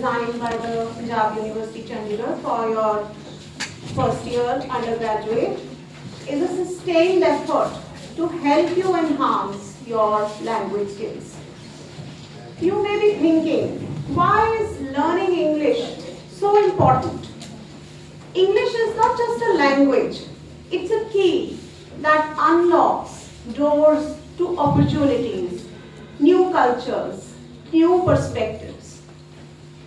designed by the Punjab University Chandigarh for your first year undergraduate, is a sustained effort to help you enhance your language skills. You may be thinking, why is learning English so important? English is not just a language, it's a key that unlocks doors to opportunities, new cultures, new perspectives.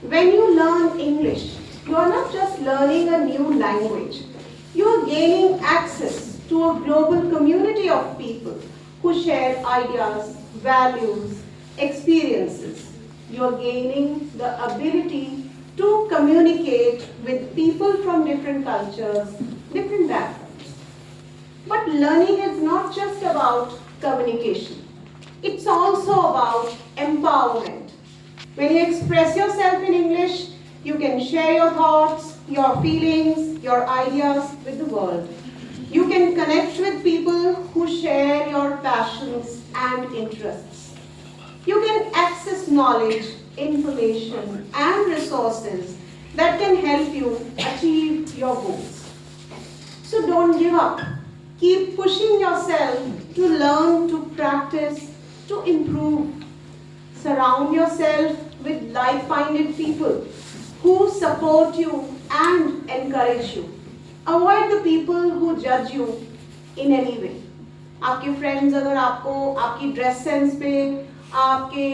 When you learn English, you are not just learning a new language, you are gaining access to a global community of people who share ideas, values, experiences. You are gaining the ability to communicate with people from different cultures, different backgrounds. But learning is not just about communication. It's also about empowerment. When you express yourself in English, you can share your thoughts, your feelings, your ideas with the world. You can connect with people who share your passions and interests. You can access knowledge, information, and resources that can help you achieve your goals. So don't give up. Keep pushing yourself to learn, to practice, to improve. Surround yourself with like-minded people who support you and encourage you. Avoid the people who judge you in any way. आपके friends अगर आपको आपकी dress sense पे, आपके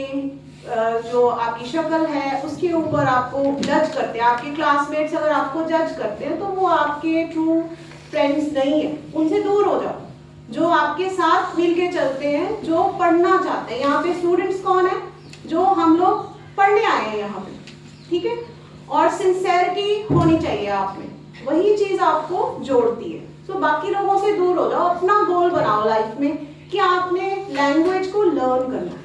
जो आपकी शक्ल है उसके ऊपर आपको जज करते हैं, आपके क्लासमेट्स अगर आपको जज करते हैं, तो वो आपके ट्रू फ्रेंड्स नहीं है, उनसे दूर हो जाओ. जो आपके साथ मिलके चलते हैं, जो पढ़ना चाहते हैं. यहाँ पे स्टूडेंट्स कौन है? जो हम लोग पढ़ने आए हैं यहाँ पे, ठीक है. और सिंसेरिटी होनी चाहिए आप में, वही चीज आपको जोड़ती है. सो बाकी लोगों से दूर हो जाओ, अपना गोल बनाओ लाइफ में कि आपने लैंग्वेज को लर्न करना है.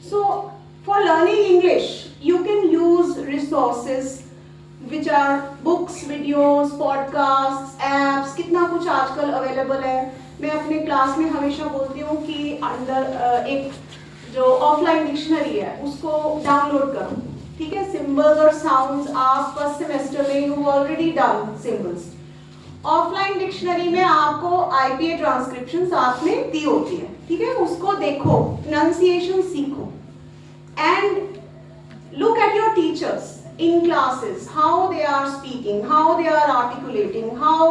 So for learning English you can use resources which are books, videos, podcast, apps, कितना कुछ आजकल अवेलेबल है. मैं अपने क्लास में हमेशा बोलती हूँ कि अंदर एक जो ऑफलाइन डिक्शनरी है उसको डाउनलोड करो, ठीक है. सिंबल्स और साउंड्स आप फर्स्ट सेमेस्टर में you already done symbols. Offline dictionary में आपको आईपीए ट्रांसक्रिप्शन साथ में दी होती है, ठीक है. उसको देखो, प्रोनाउंसिएशन सीखो and look at your teachers in classes, how they are speaking, how they are articulating, how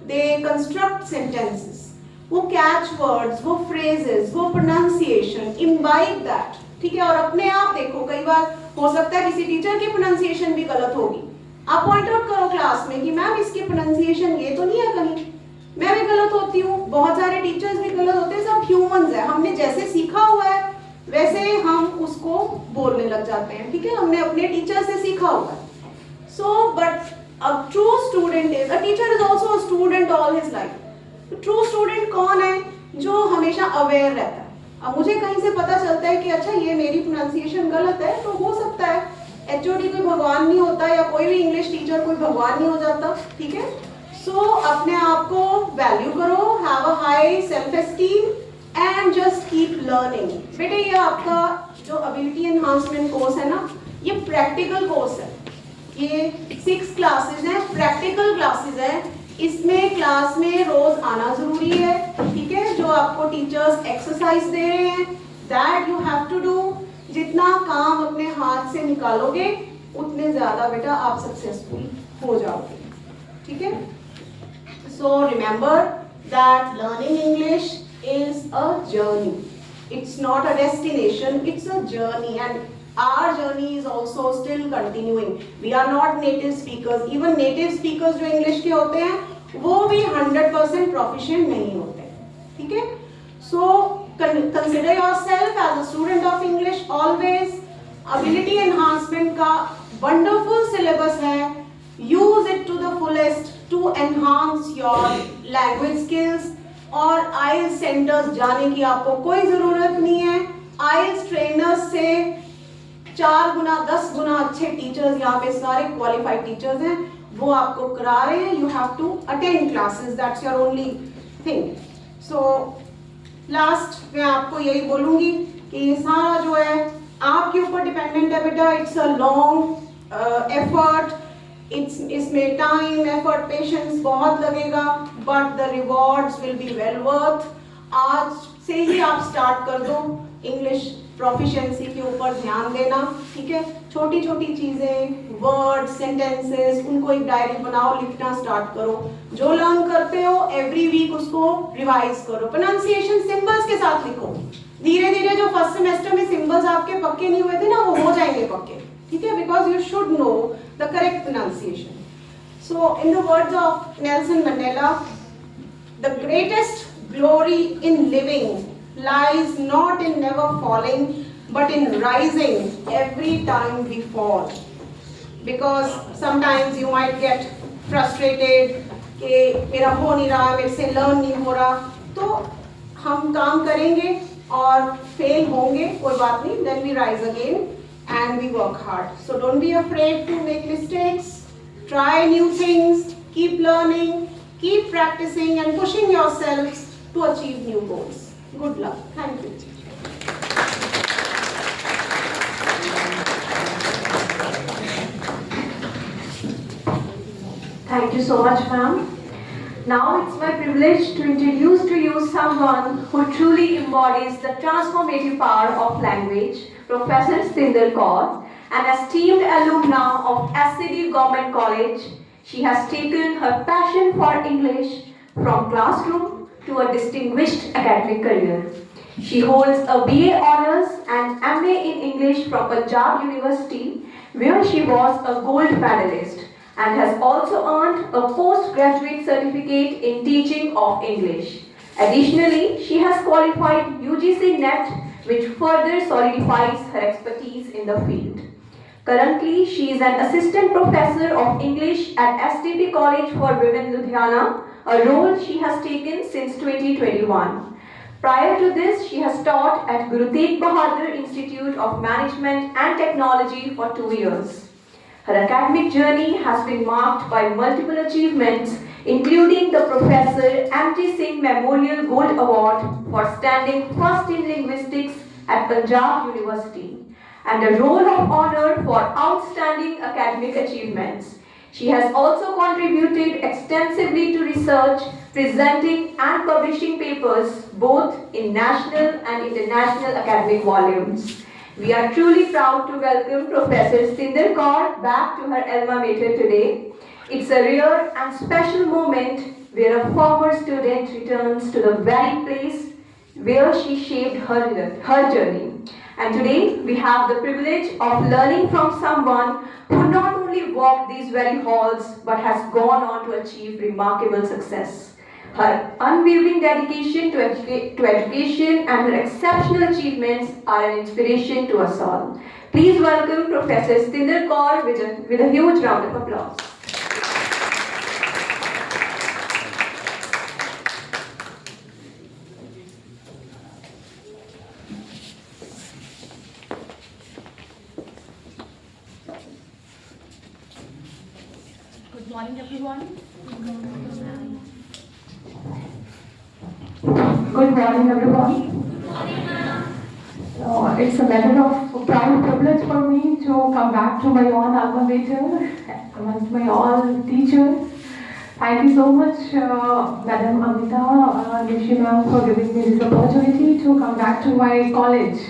they construct sentences. वो catch words, वो phrases, वो pronunciation, imbibe that, ठीक है. और अपने आप देखो, कई बार हो सकता है किसी टीचर की pronunciation भी गलत होगी. आप पॉइंट आउट करो क्लास में कि मैम इसकी pronunciation ये तो नहीं है, कहीं मैं भी गलत होती हूँ, बहुत सारे टीचर्स भी गलत होते हैं, सब ह्यूमंस है. हमने जैसे सीखा हुआ है वैसे हम उसको बोलने लग जाते हैं, ठीक है. हमने अपने टीचर से सीखा हुआ है. So but a true student is, a teacher is also a student all his life. True student कौन है? जो हमेशा अवेयर रहता है. अब मुझे कहीं से पता चलता है कि अच्छा ये मेरी प्रोनाउंसिएशन गलत है, तो हो सकता है एचओडी कोई भगवान नहीं होता, या कोई भी इंग्लिश टीचर कोई भगवान नहीं हो जाता, ठीक है. सो अपने आप को वैल्यू करो, have a high self esteem and just keep learning. बेटे ये आपका जो एबिलिटी एनहांसमेंट कोर्स है ना, ये प्रैक्टिकल कोर्स है. ये 6 क्लासेस हैं, प्रैक्टिकल क्लासेस हैं. इसमें क्लास में रोज आना जरूरी है, ठीक है. जो आपको टीचर्स एक्सरसाइज दे रहे हैं, that you have to do. जितना काम अपने हाथ से निकालोगे उतने ज्यादा बेटा आप सक्सेसफुल हो जाओगे, ठीक है. So remember that learning English is a journey. It's not a destination, it's a journey, and our journey is also still continuing. We are not native speakers. Even native speakers जो English के होते हैं वो भी 100% proficient नहीं होते, ठीक है. So consider yourself as a student of English always. Ability enhancement का wonderful syllabus है. Use it to the fullest to enhance your language skills. और आइल्स सेंटर्स जाने की आपको कोई जरूरत नहीं है. आइल्स ट्रेनर्स से 4 गुना 10 गुना अच्छे टीचर्स यहाँ पे सारे क्वालिफाइड टीचर्स हैं, वो आपको करा रहे हैं. You have to attend classes, that's your only thing. So last मैं आपको यही बोलूंगी कि ये सारा जो है आपके ऊपर डिपेंडेंट है बेटा, इट्स अ लॉन्ग एफर्ट, इसमें टाइम एफर्ट पेशेंस बहुत लगेगा, but the rewards will be well worth. आज से ही आप स्टार्ट कर दो इंग्लिश प्रोफिशिएंसी के ऊपर ध्यान देना, ठीक है। छोटी छोटी चीजें, वर्ड सेंटेंसेस, उनको एक डायरी बनाओ, लिखना स्टार्ट करो। जो लर्न करते हो एवरी वीक उसको रिवाइज करो। प्रोनाउंसिएशन सिंबल्स के साथ लिखो। धीरे धीरे जो फर्स्ट सेमेस्टर में सिंबल्स आपके पक्के नहीं हुए थे ना, वो हो जाएंगे पक्के, ठीक है, because you should know the correct pronunciation. So in the words of Nelson Mandela, the greatest glory in living lies not in never falling but in rising every time we fall, because sometimes you might get frustrated कि मेरा हो नहीं रहा, मेरे से learn नहीं हो रहा, तो हम काम करेंगे और फेल होंगे, कोई बात नहीं, then we rise again and we work hard. So don't be afraid to make mistakes, try new things, keep learning, keep practicing and pushing yourselves to achieve new goals. Good luck. Thank you. Thank you so much, ma'am. Now it's my privilege to introduce to you someone who truly embodies the transformative power of language, Professor Satinder Kaur, an esteemed alumna of SCD Government College. She has taken her passion for English from classroom to a distinguished academic career. She holds a BA Honours and MA in English from Punjab University, where she was a gold medalist, and has also earned a postgraduate certificate in teaching of English. Additionally, she has qualified UGC NET, which further solidifies her expertise in the field. Currently, she is an assistant professor of English at STP College for Women, Ludhiana, a role she has taken since 2021. Prior to this, she has taught at Guru Tegh Bahadur Institute of Management and Technology for 2 years. Her academic journey has been marked by multiple achievements, including the Professor M.T. Singh Memorial Gold Award for standing first in linguistics at Punjab University, and a Roll of Honor for outstanding academic achievements. She has also contributed extensively to research, presenting and publishing papers both in national and international academic volumes. We are truly proud to welcome Professor Satinder Kaur back to her alma mater today. It's a rare and special moment where a former student returns to the very place where she shaped her journey. And today we have the privilege of learning from someone who not only walked these very halls but has gone on to achieve remarkable success. Her unwavering dedication to education and her exceptional achievements are an inspiration to us all. Please welcome Professor Satinder Kaur with a huge round of applause. Good morning, everyone. Good morning, everyone. It's a matter of proud privilege for me to come back to my own alma mater amongst my all teachers. Thank you so much, Madam Amita Rishi ma'am, for giving me this opportunity to come back to my college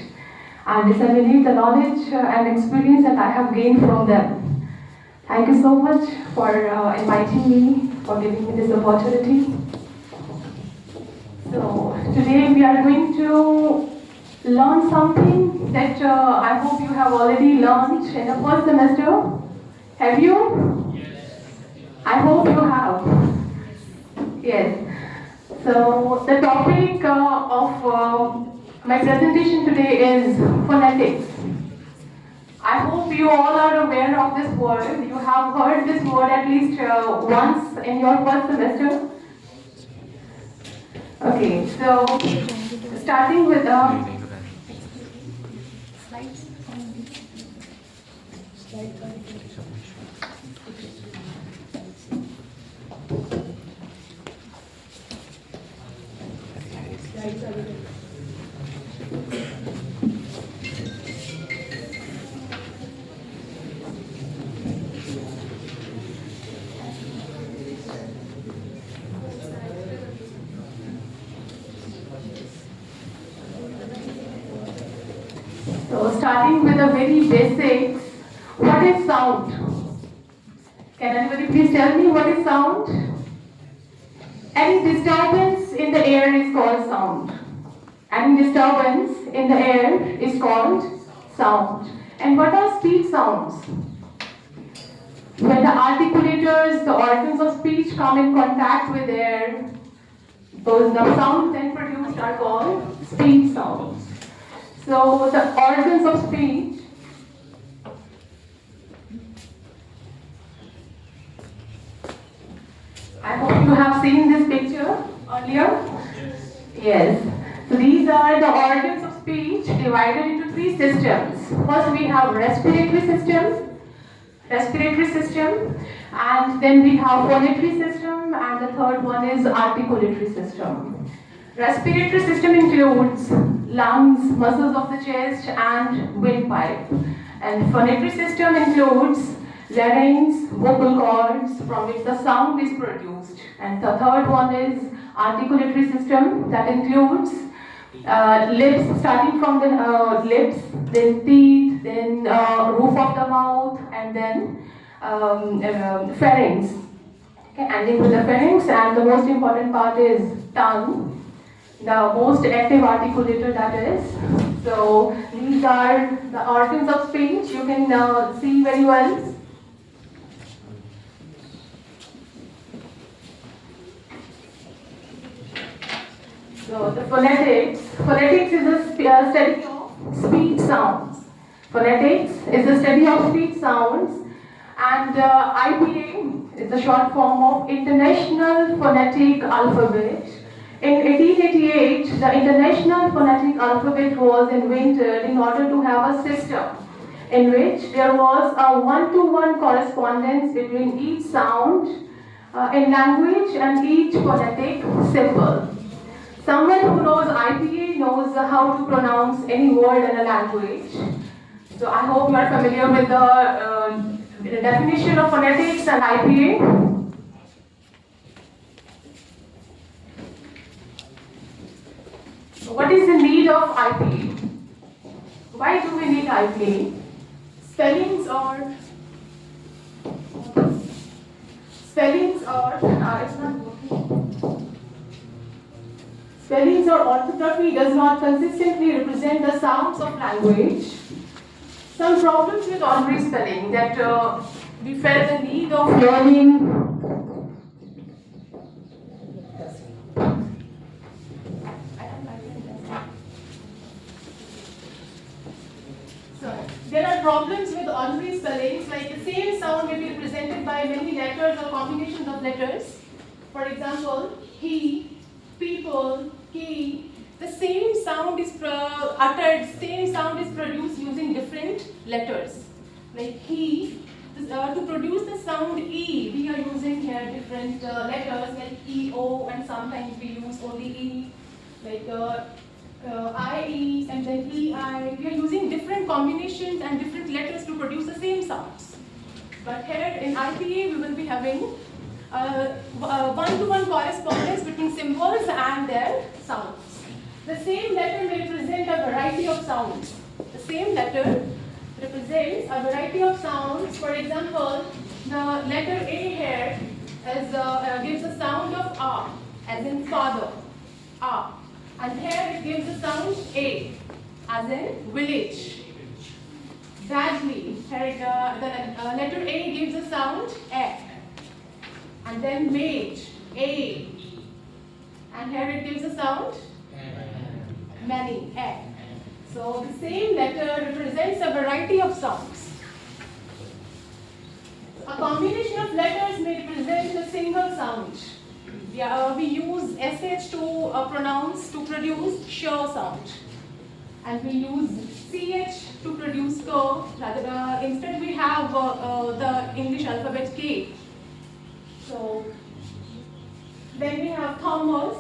and disseminate the knowledge and experience that I have gained from them. Thank you so much for inviting me, for giving me this opportunity. So today we are going to learn something that I hope you have already learned in the first semester. Have you? Yes. I hope you have. Yes. So the topic of my presentation today is phonetics. I hope you all are aware of this word. You have heard this word at least once in your first semester. Okay, so starting with starting with the very basics. What is sound? Can anybody please tell me what is sound? Any disturbance in the air is called sound. Any disturbance in the air is called sound. And what are speech sounds? When the articulators, the organs of speech come in contact with air, those the sounds then produced are called speech sounds. So the organs of speech I hope you have seen this picture earlier. Yes. So these are the organs of speech divided into three systems. First we have respiratory system, and then we have phonatory system, and the third one is articulatory system. Respiratory system includes lungs, muscles of the chest, and windpipe. And phonatory system includes larynx, vocal cords from which the sound is produced. And the third one is articulatory system that includes lips, starting from the lips, then teeth, then roof of the mouth, and then pharynx. Okay, ending with the pharynx, and the most important part is tongue, the most active articulator that is. So these are the organs of speech. You can see very well. So the phonetics is a study of speech sounds. Phonetics is a study of speech sounds, and IPA is the short form of International Phonetic Alphabet. In 1888, the International Phonetic Alphabet was invented in order to have a system in which there was a one-to-one correspondence between each sound in language and each phonetic symbol. Someone who knows IPA knows how to pronounce any word in a language. So I hope you are familiar with the definition of phonetics and IPA. So what is the need of IPA? Why do we need IPA? Spellings or it's not working. Spellings or orthography does not consistently represent the sounds of language. Some problems with ordinary spelling that we felt the need of learning. So there are problems with ordinary spellings, like the same sound may be represented by many letters or combinations of letters. For example, he, people, he, the same sound is uttered, same sound is produced using different letters. Like he, to produce the sound E, we are using here different letters like E, O, and sometimes we use only E, like I, E, and then E, I. We are using different combinations and different letters to produce the same sounds. But here in IPA, we will be having one-to-one correspondence between symbols and their sounds. The same letter may represent a variety of sounds. The same letter represents a variety of sounds. For example, the letter A here gives a sound of A, as in father, A. And here it gives a sound A, as in village. Badly, here the letter A gives a sound E. And then mage, A. And here it gives a sound many, E. So the same letter represents a variety of sounds. A combination of letters may represent a single sound. We use SH to pronounce, to produce sh sound. And we use CH to produce k. Instead we have the English alphabet K. So then we have Thomas,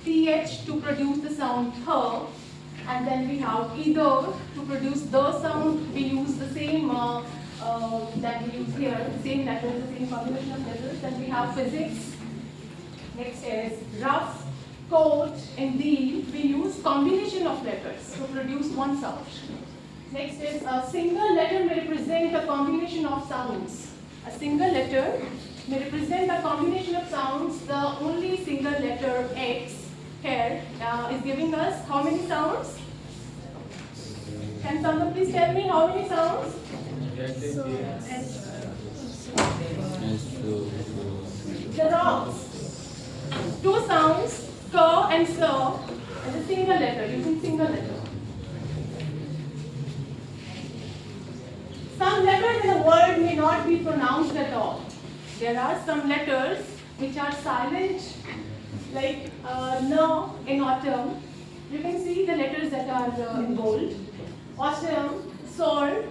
TH to produce the sound th. And then we have either to produce the sound. We use the same that we use here, the same letters, the same combination of letters. Then we have physics. Next is rough, coat, and deal. We use combination of letters to produce one sound. Next is a single letter may represent a combination of sounds. A single letter may represent a combination of sounds. The only single letter X here is giving us how many sounds? Can someone please tell me how many sounds? The rocks. Two sounds, ka and sa, as a single letter, using single letter. Some letters in a word may not be pronounced at all. There are some letters which are silent, like no in autumn. You can see the letters that are in bold. Autumn, sword,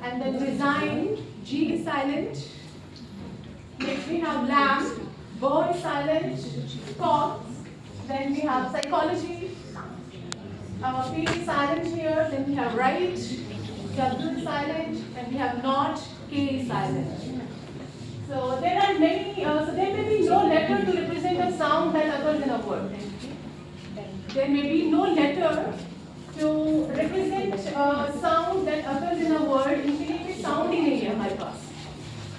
and then resign, G is silent. Next we have lamb, bo is silent, cough. Then we have psychology, P is silent here. Then we have right, W is silent, and we have not, K is silent. So there are many, so there may be no letter to represent a sound that occurs in a word. There may be no letter to represent a sound that occurs in a word. इनके लिए कोई sound ही नहीं है हमारे पास.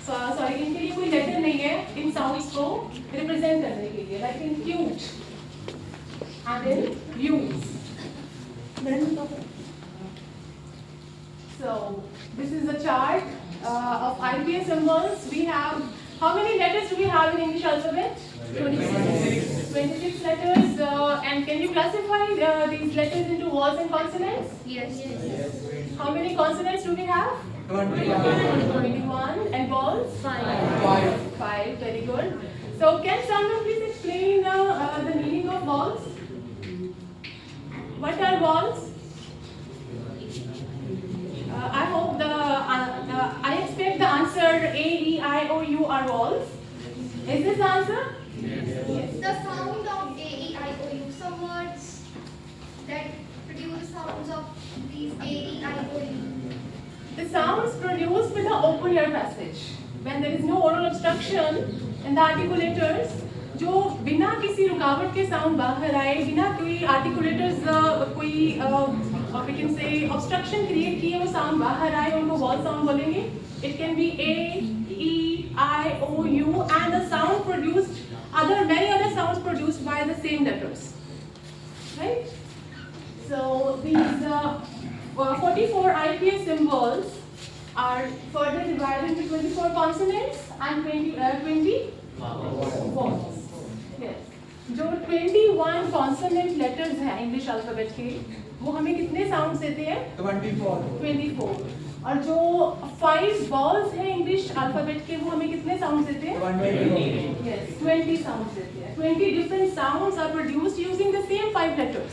Sorry, इनके लिए कोई letter नहीं है इन sounds को represent करने के लिए. Like in cute and in views. So this is a chart of IPA symbols. We have, how many letters do we have in English alphabet? 26. 26 letters. And can you classify these letters into vowels and consonants? Yes. How many consonants do we have? 21. And vowels? 5. 5. Very good. So can someone please explain the meaning of vowels? What are vowels? I hope I expect the answer A, E, I, O, U are vowels. Is this the answer? The sound of A, E, I, O, U. Some words that produce sounds of these A, E, I, O, U. The sounds produced with the open ear passage. When there is no oral obstruction in the articulators, जो बिना किसी रुकावट के sound बाहर आए, बिना कोई articulators कोई we can say obstruction create किए वो साउंड बाहर आए, उनको वॉल साउंड बोलेंगे. It can be A, E, I, O, U, and the sound produced, many other sounds produced by the same letters, right? So these 44 IPA symbols are further divided into 24 consonants and 20 vowels. Yes. जो 21 consonant letters हैं English alphabet के, वो हमें कितने sounds देते हैं? 24. और जो 5 vowels हैं English alphabet के, वो हमें कितने sounds देते हैं? 20. Yes, 20 sounds देते हैं. 20 different sounds are produced using the same 5 letters.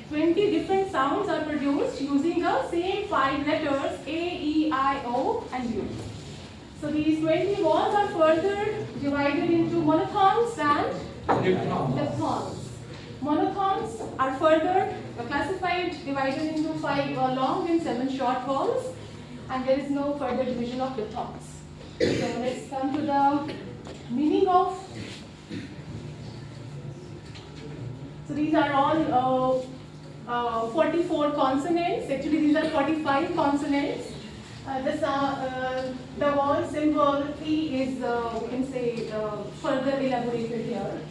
20 different sounds are produced using the same 5 letters A, E, I, O, and U. So these 20 vowels are further divided into monophthongs and diphthongs. Monophthongs are further classified, divided into 5 long and 7 short vowels, and there is no further division of diphthongs. So let's come to the meaning of. So these are all 44 consonants. Actually, these are 45 consonants. The vowel symbol P is, we can say, further elaborated here.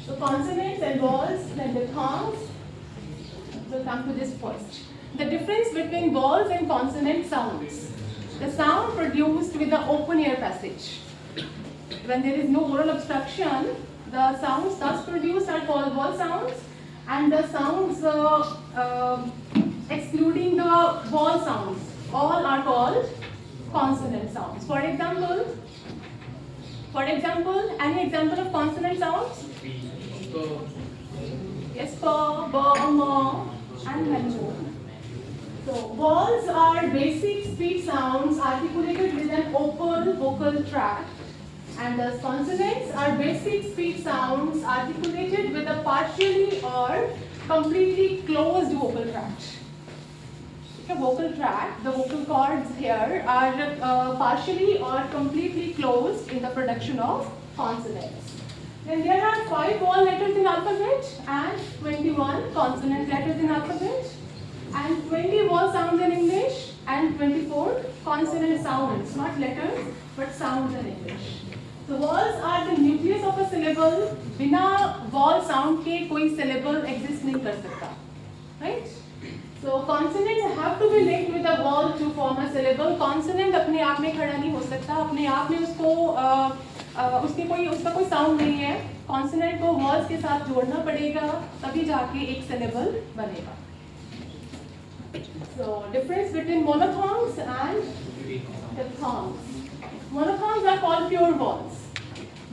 So consonants and vowels, then diphthongs. We'll come to this first. The difference between vowels and consonant sounds. The sound produced with the open ear passage. When there is no oral obstruction, the sounds thus produced are called vowel sounds, and the sounds excluding the vowel sounds, all are called consonant sounds. For example, any example of consonant sounds? Yes, pa, ba, ma, and many more. So vowels are basic speech sounds articulated with an open vocal tract, and the consonants are basic speech sounds articulated with a partially or completely closed vocal tract. The vocal tract, the vocal cords here are partially or completely closed in the production of consonants. Then there are 5 vowel letters in alphabet and 21 consonant letters in alphabet. and 20 vowel sounds in English and 24 consonant sounds, not letters but sounds in English. So vowels are the nucleus of a syllable. बिना vowel sound के कोई syllable exist नहीं कर सकता, right? So consonants have to be linked with a vowel to form a syllable. Consonant अपने आप में खड़ा नहीं हो सकता, अपने आप में उसका कोई sound नहीं है. Consonant को vowels के साथ जोड़ना पड़ेगा, तभी जाके एक syllable बनेगा. So difference between monophthongs and diphthongs. Monophthongs are called pure vowels.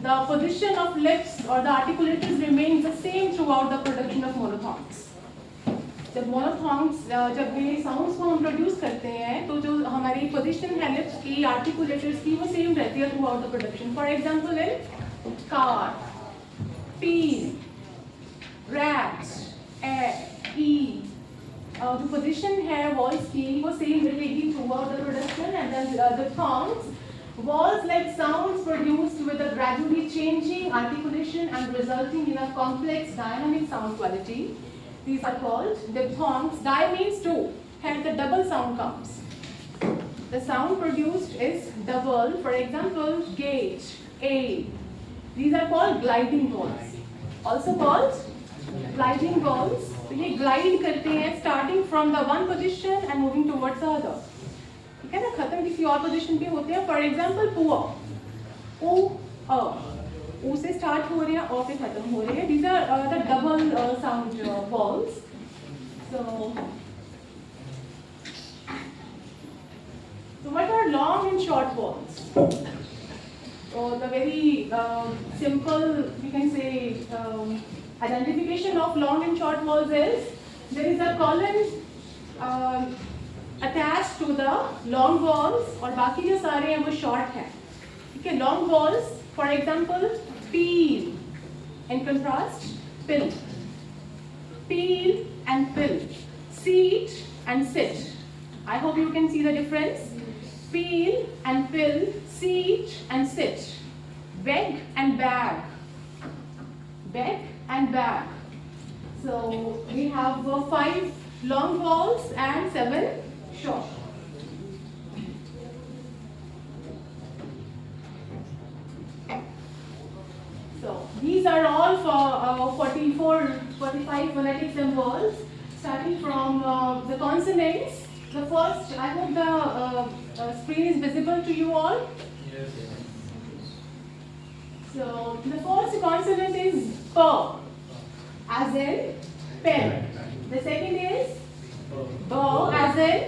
The position of lips or the articulators remains the same throughout the production of monophthongs. जब monophthongs जब ये sounds को हम produce करते हैं तो जो हमारी position है lips की articulators की वो same रहती है throughout the production. For example in car, pea, rat, e, जो position है vowels की वो same रहेगी throughout the production. And then the diphthongs, vowels like sounds produced with a gradually changing articulation and resulting in a complex dynamic sound quality. These are called diphthongs. Di means two, and the double sound comes. The sound produced is double. For example, gauge, a. These are called gliding vowels. Also called gliding vowels. So ये glide करते हैं starting from the one position and moving towards the other. ठीक है ना, खत्म किसी और position पे होते हैं. फॉर एग्जाम्पल पुअर, ऊ से स्टार्ट हो रहे हैं और पे खत्म हो रहे हैं. These are the double sound vowels. So what are long and short vowels? So the very simple, we can say, identification of long and short vowels is there is a colon attached to the long vowels और बाकी जो सारे हैं वो short हैं. ठीक है, long vowels, for example, peel. In contrast, pill. Peel and pill. Seat and sit. I hope you can see the difference. Peel and pill, seat and sit. Beg and bag. Beg and bag. So we have 5 long vowels and 7 short. So these are all for 45 phonetic symbols, starting from the consonants. The first, I hope the screen is visible to you all. Yes. So the first consonant is P, as in pen. The second is B, as in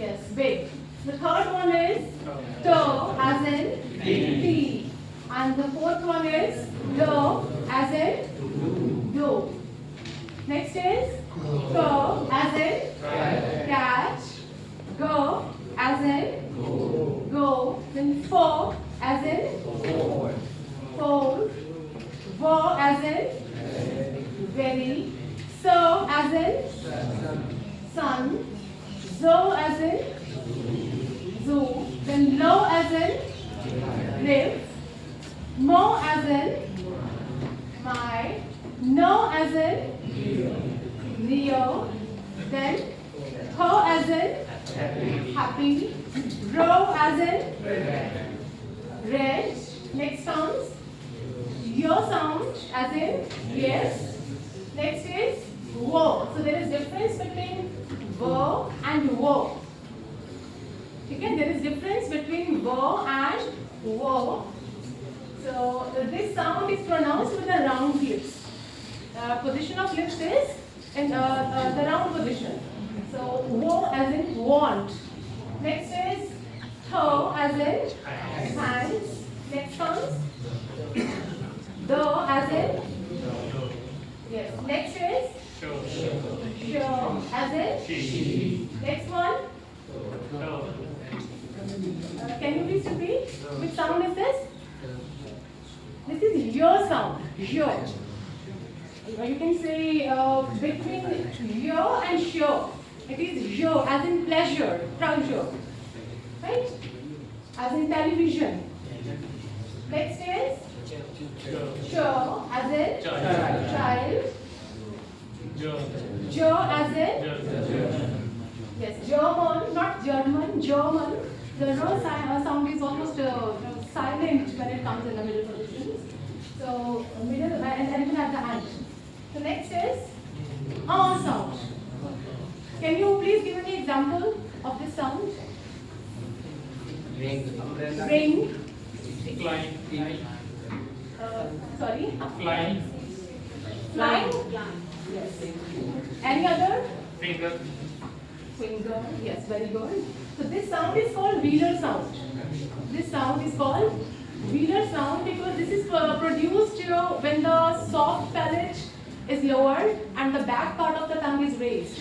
yes, big. The third one is T, as in tea. And the fourth one is D, as in do. Next is K, as in catch. Go, as in go. Then fo, as in fold. Vo, as in very. So, as in sun. Zo, as in zoo. Then lo, as in live. Mo, as in my. No, as in Leo. Then ho, as in happy. Ro, as in red. Next comes yo sound, as in yes. Next is wo. So there is difference between wo and wo. Okay, there is difference between wo and wo. So this sound is pronounced with the round lips. Position of lips is in the round position. So wo, as in want. Next is toe, as in hands. Next comes do, as in yes. Next is show, as in next one. Can you please repeat? Which sound is this? This is your sound. Your. You can say between yo and show. It is yo, as in pleasure, pleasure, right? As in television. Next is show, as in child. J as in? Yes, German, not German, German. The R sound is almost silent when it comes in the middle positions. So, middle and even at the end. The next is sound. Can you please give me an example of this sound? Ring. Flying. Sorry? Flying. Flying? Yes. Any other? Finger. Finger. Yes, very good. So this sound is called Wheeler sound. This sound is called Wheeler sound because this is produced when the soft palate is lowered and the back part of the tongue is raised.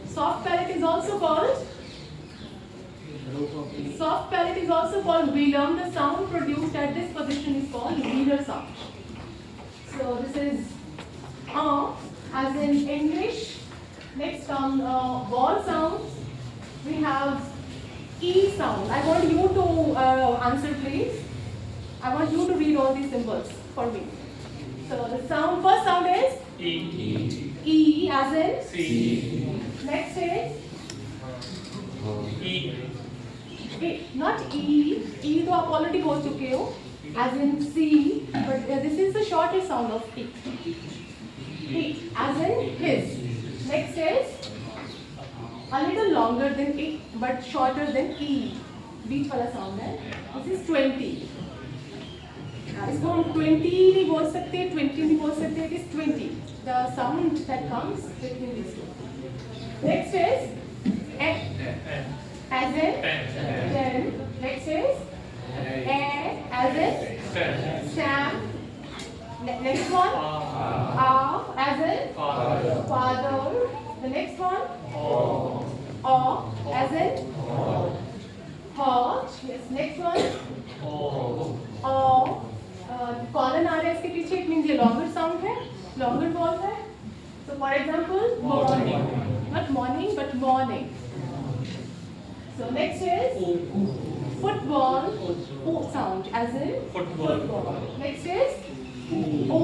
Soft palate is also called Wheeler. The sound produced at this position is called Wheeler sound. So this is as in English. Next come vowel sounds. We have E sound. I want you to answer, please. I want you to read all these symbols for me. So the first sound is E. E as in C. Next is E. not E. E तो आप already बोल चुके हो. As in C, but this is the shortest sound of E. E as in his. Next is a little longer than E, but shorter than E. बीच वाला sound है. This is 20. इसको हम 20 नहीं बोल सकते, 20 नहीं बोल सकते. It is 20. The sound that comes between these two. Next is as in 10. Next is as in Sam. Next one as in father. The next one as in hot. Yes. Next one colon आ रहा है इसके पीछे. It means ये longer sound है, longer vowel है. So for example, morning, not morning but morning. So next is football, O sound as in Football. Next is O.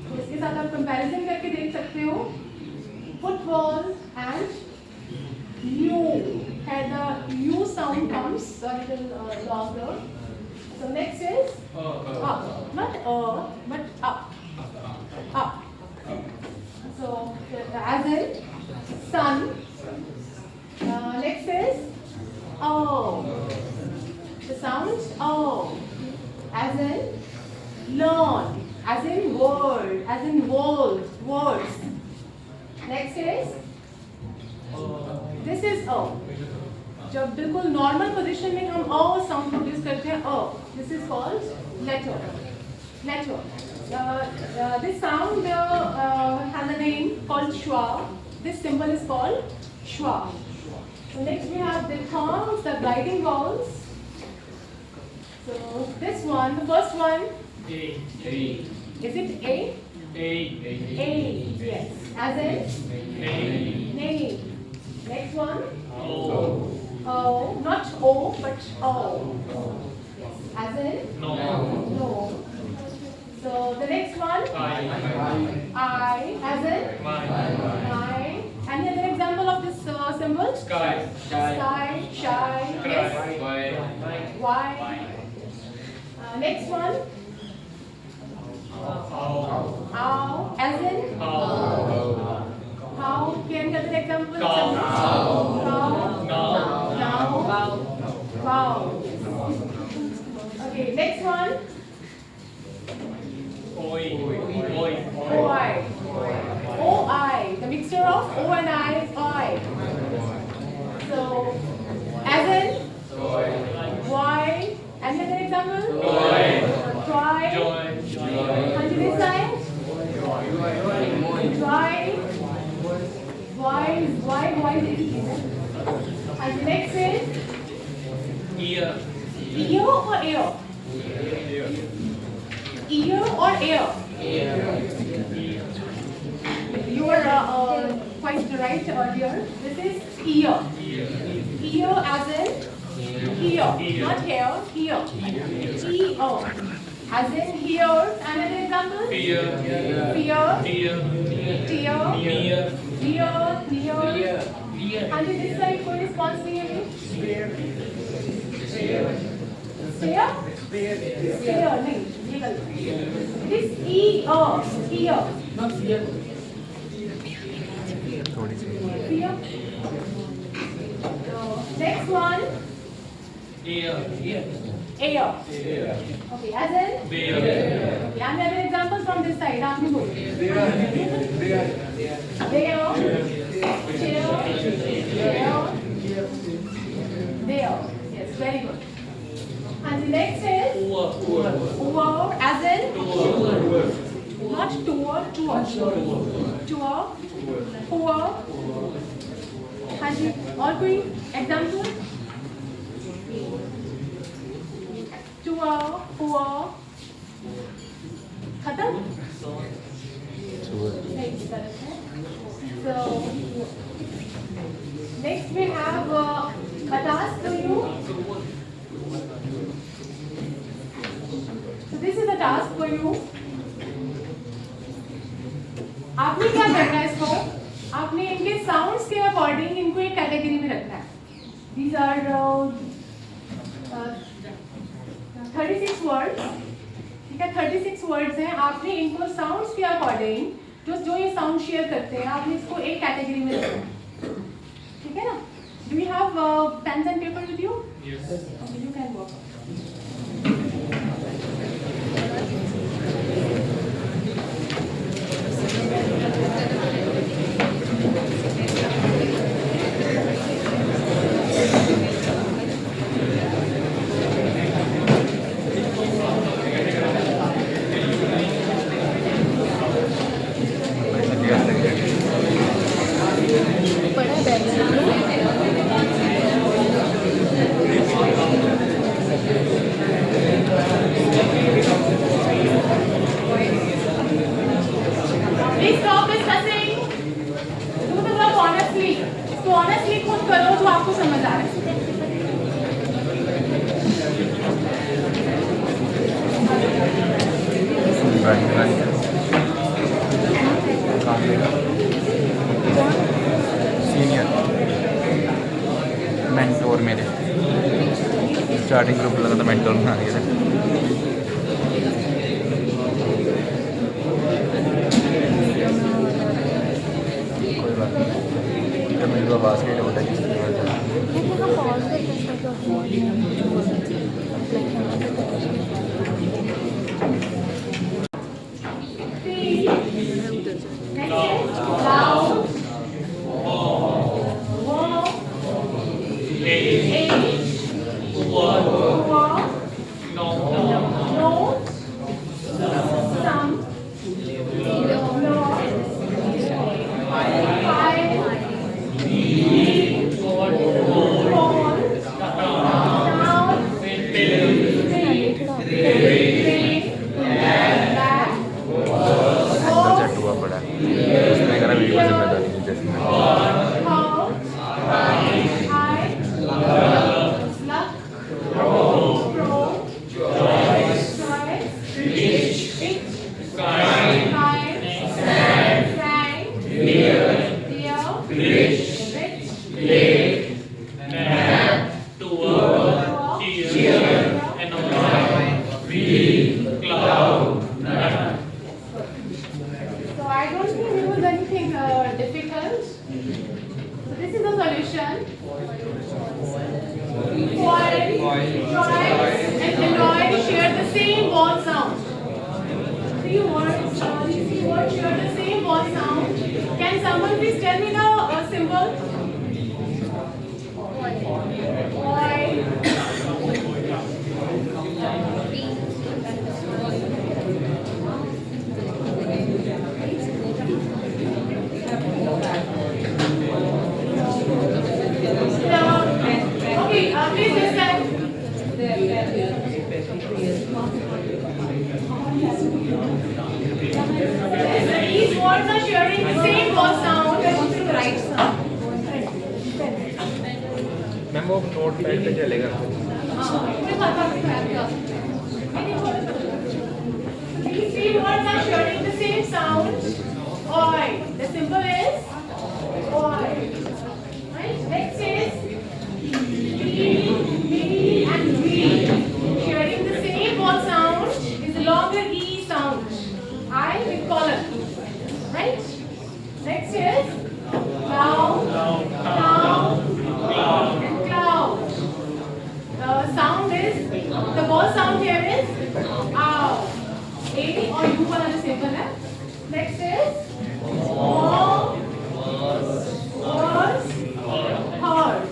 तो इसके साथ आप comparison करके देख सकते हो. Football and U. And the U sound comes a little longer. So next is up, not but up. Up. So as in sun. Next is the sound as in learn, as in word, as in words. Next is this is जब बिल्कुल normal position में हम sound produce करते हैं this is called letter. This sound has a name called schwa. This symbol is called schwa. So next we have diphthongs, the guiding vowels. So this one, the first one, A. is it A? A. Yes. As in name. Next one, O. not O but O. Yes. As in no. So the next one, I. As in My. Any other example of this symbol? Sky. Sky, shy. Yes. Why? Next one, ow. As in how? Can you get an example? Cow. Now. Wow. Okay. Next one. Oi. O-I. O-I. The mixture of O and I is I. So, as in? Why? Any other example? Try. Until this side? Try. Why is it? And the next is? Ear. Ear or ear? Ear or ear? You were quite right earlier. This is ear. Ear as in here, not here, here. E-O. As in here. Another example? Fear. Fear. Fear. Tear. Near. Dear. Near. Clear. Clear. हाँ जी, this side कोई response नहीं है अभी? Stare. Stare. Stare नहीं, ये गलत है. It is ear. Ear. थोड़ी सी Ear. Next one. Ear. Ear. Air. Okay, as in? Bear. Okay, and there are examples from this side. आपने बोलो. There. Chair. There. Yes, very good. And the next is Poor. Poor. over, as in? Poor. Not tour, tour. Tour. Poor. हाँ जी, और कोई example? Tour, poor. खत्म? नहीं, गलत है. So, next we have a task for you. So this is a task for you. आपने क्या करना है इसको? आपने इनके साउंड्स के अकॉर्डिंग इनको एक कैटेगरी में रखना है. These are 36 words. ठीक है, 36 वर्ड्स हैं. आपने इनको साउंड्स के अकॉर्डिंग जो ये साउंड शेयर करते हैं, आपने इसको एक कैटेगरी में रखना है. ठीक है ना? Do you have pens and paper with you? Yes. Okay, you can work. Please stop discussing. Do the work honestly. इसको honestly खुद करो जो आपको समझ आ रहा है. सीनियर मेंटोर मेरे स्टार्टिंग ग्रुप लगा था मेंटोर बना दिया था कोई बात नहीं तो मेरे को बास्केट होता है हुआ पड़ा उसने कहा वीडियो जिम्मेदारी नहीं जैसे So I don't think it was anything difficult. So this is the solution. Choice and Android share the same word sound. Three words share the same word sound. Can someone please tell me the symbol? Okay, please this time. These words are sharing the same word sound. Right sound. Ma'am वो note pad पे चलेगा These three words are sharing the same sound. Oi. The symbol is oi. Right? Next is B, and V. Sharing the same vowel sound is a longer E sound. I with collar. Right? Next is cloud, and cloud. The sound is, the vowel sound here is ow. A or U वाला जो symbol है. Next is was, heard.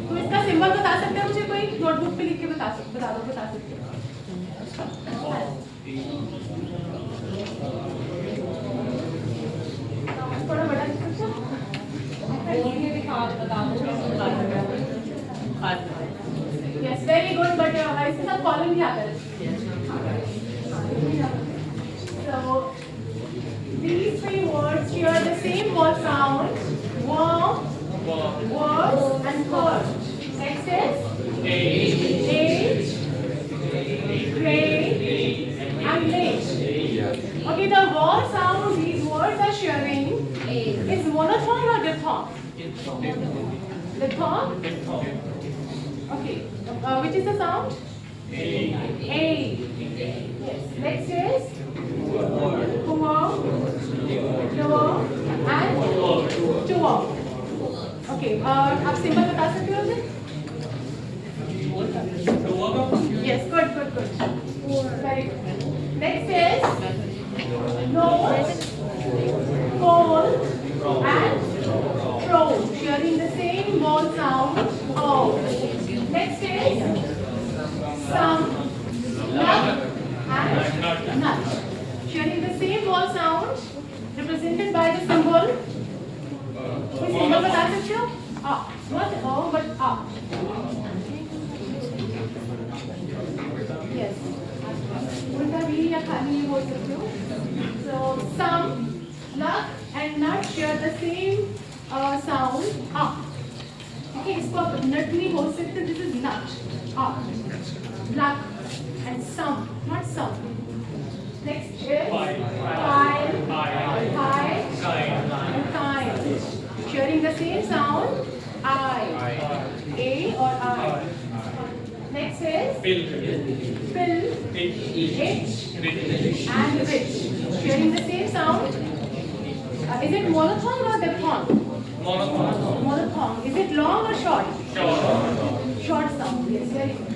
तो इसका symbol बता सकते हैं मुझे कोई नोटबुक पे लिख के बता सकते हैं. थोड़ा बड़ा लिखो. Yes, very good, but इसके साथ कॉलम भी आता है. So these three words share the same word sound: warm, was, and heard. Next is age, great, and late. Okay, the word sound these words are sharing is monophone or diphthong? Diphthong? Okay, which is the sound? A. Yes. Next is poor, lower, and tour. Okay, आप symbol बता सकते हो मुझे? Yes, good. Very good. Next is nose, cold, and throat, sharing the same vowel sound. Oh. Next is some, nut, and nut, sharing the same vowel sound, represented by the symbol. कोई symbol बता सकते हो? Not O, but A. Yes. उल्टा भी या खाली भी बोल सकते हो. So some, luck, and nut share the same sound. Okay, इसको आप nut नहीं बोल सकते. This is nut. Luck and some, not some. Next is file, high, and kind, sharing the same sound. I, A or I. Next is pill, H, and rich, sharing the same sound. Is it monophone or diphthong? Monophone. Is it long or short? Short sound. Yes, very good.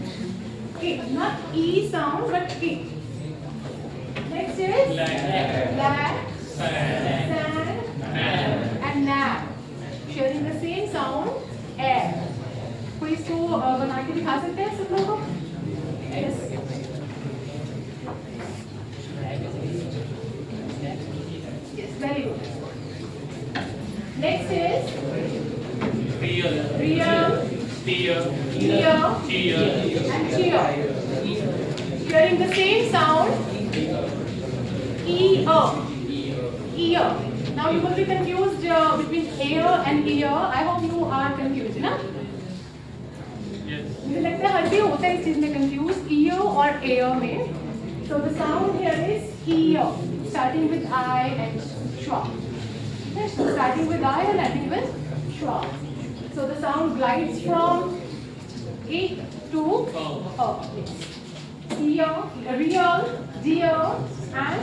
Okay, not E sound, but K. Next is lag, sand, and nap, sharing the same sound. Air. कोई इसको बना के दिखा सकते हैं सब लोगों को? Yes. Yes, very good. Next is real, tear, and cheer, sharing the same sound. Ear. Now you will be confused between ear and ear. I hope you are confused, ना? मुझे लगता है हर कोई होता है इस चीज में confused, ear और ear में. So the sound here is ear, starting with I and schwa. Yes, starting with I and ending with schwa. So the sound glides from E to O. Ear, real, dear, and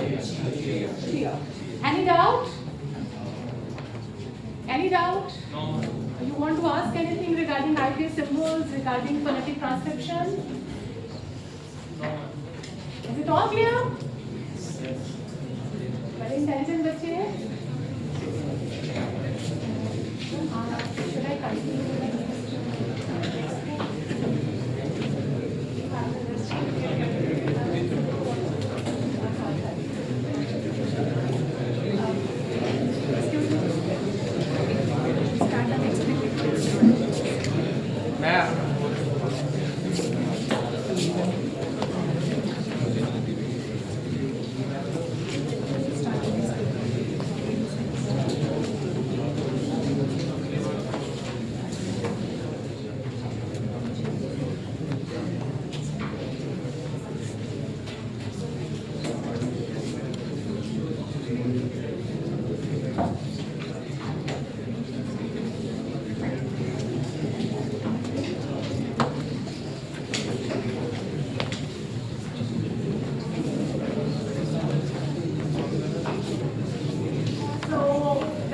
cheer. Any doubt? No. You want to ask anything regarding IPS symbols, regarding phonetic transcription? No. Is it all clear? Yes. Very intelligent बच्चे हैं. Should I continue with my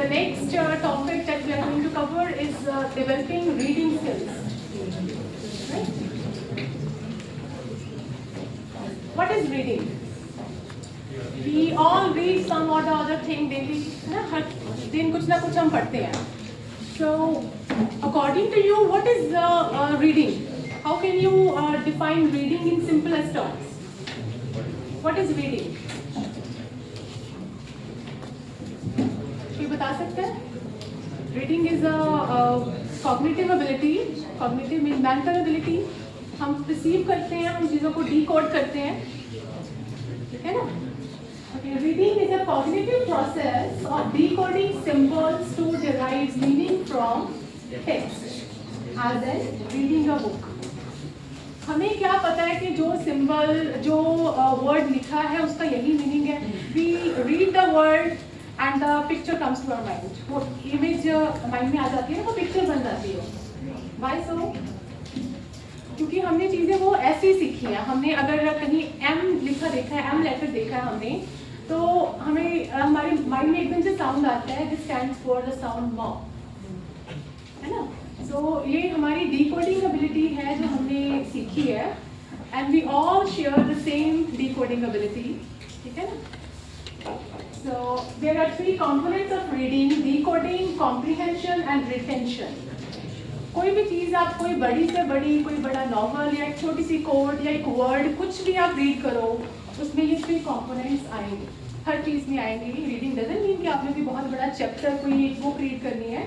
the next topic that we are going to cover is developing reading skills. Right? What is reading? We all read some or the other thing daily. ना हर दिन कुछ ना कुछ हम पढ़ते हैं. So, according to you, what is reading? How can you define reading in simplest terms? What is reading? कोई बता सकता है? Reading is a cognitive ability. Cognitive means mental ability. हम perceive करते हैं, हम चीज़ों को decode करते हैं, ठीक है ना? Okay, reading is a cognitive process of decoding symbols to derive meaning from text, as in reading a book. हमें क्या पता है कि जो सिंबल, जो वर्ड लिखा है उसका यही मीनिंग है. We read the word and the picture comes to our mind. वो इमेज माइंड में आ जाती है, वो पिक्चर बन जाती है. Why so? क्योंकि हमने चीज़ें वो ऐसी सीखी हैं. हमने अगर कहीं M लिखा देखा है, M लेटर देखा है हमने, तो हमें हमारे माइंड में एकदम से साउंड आता है, this stands for the sound mom, है ना? सो ये हमारी डिकोडिंग एबिलिटी है जो हमने सीखी है, and we all share the same decoding ability, ठीक है ना? So there are 3 components of reading: decoding, comprehension and retention. कोई भी चीज़ आप, कोई बड़ी से बड़ी, कोई बड़ा नॉवल या एक छोटी सी कोड या एक वर्ड, कुछ भी आप रीड करो, उसमें ये 3 कंपोनेंट्स आएंगे, हर चीज़ में आएंगे. रीडिंग डजंट मीन कि आपने कोई बहुत बड़ा चैप्टर, कोई एक बुक रीड करनी है.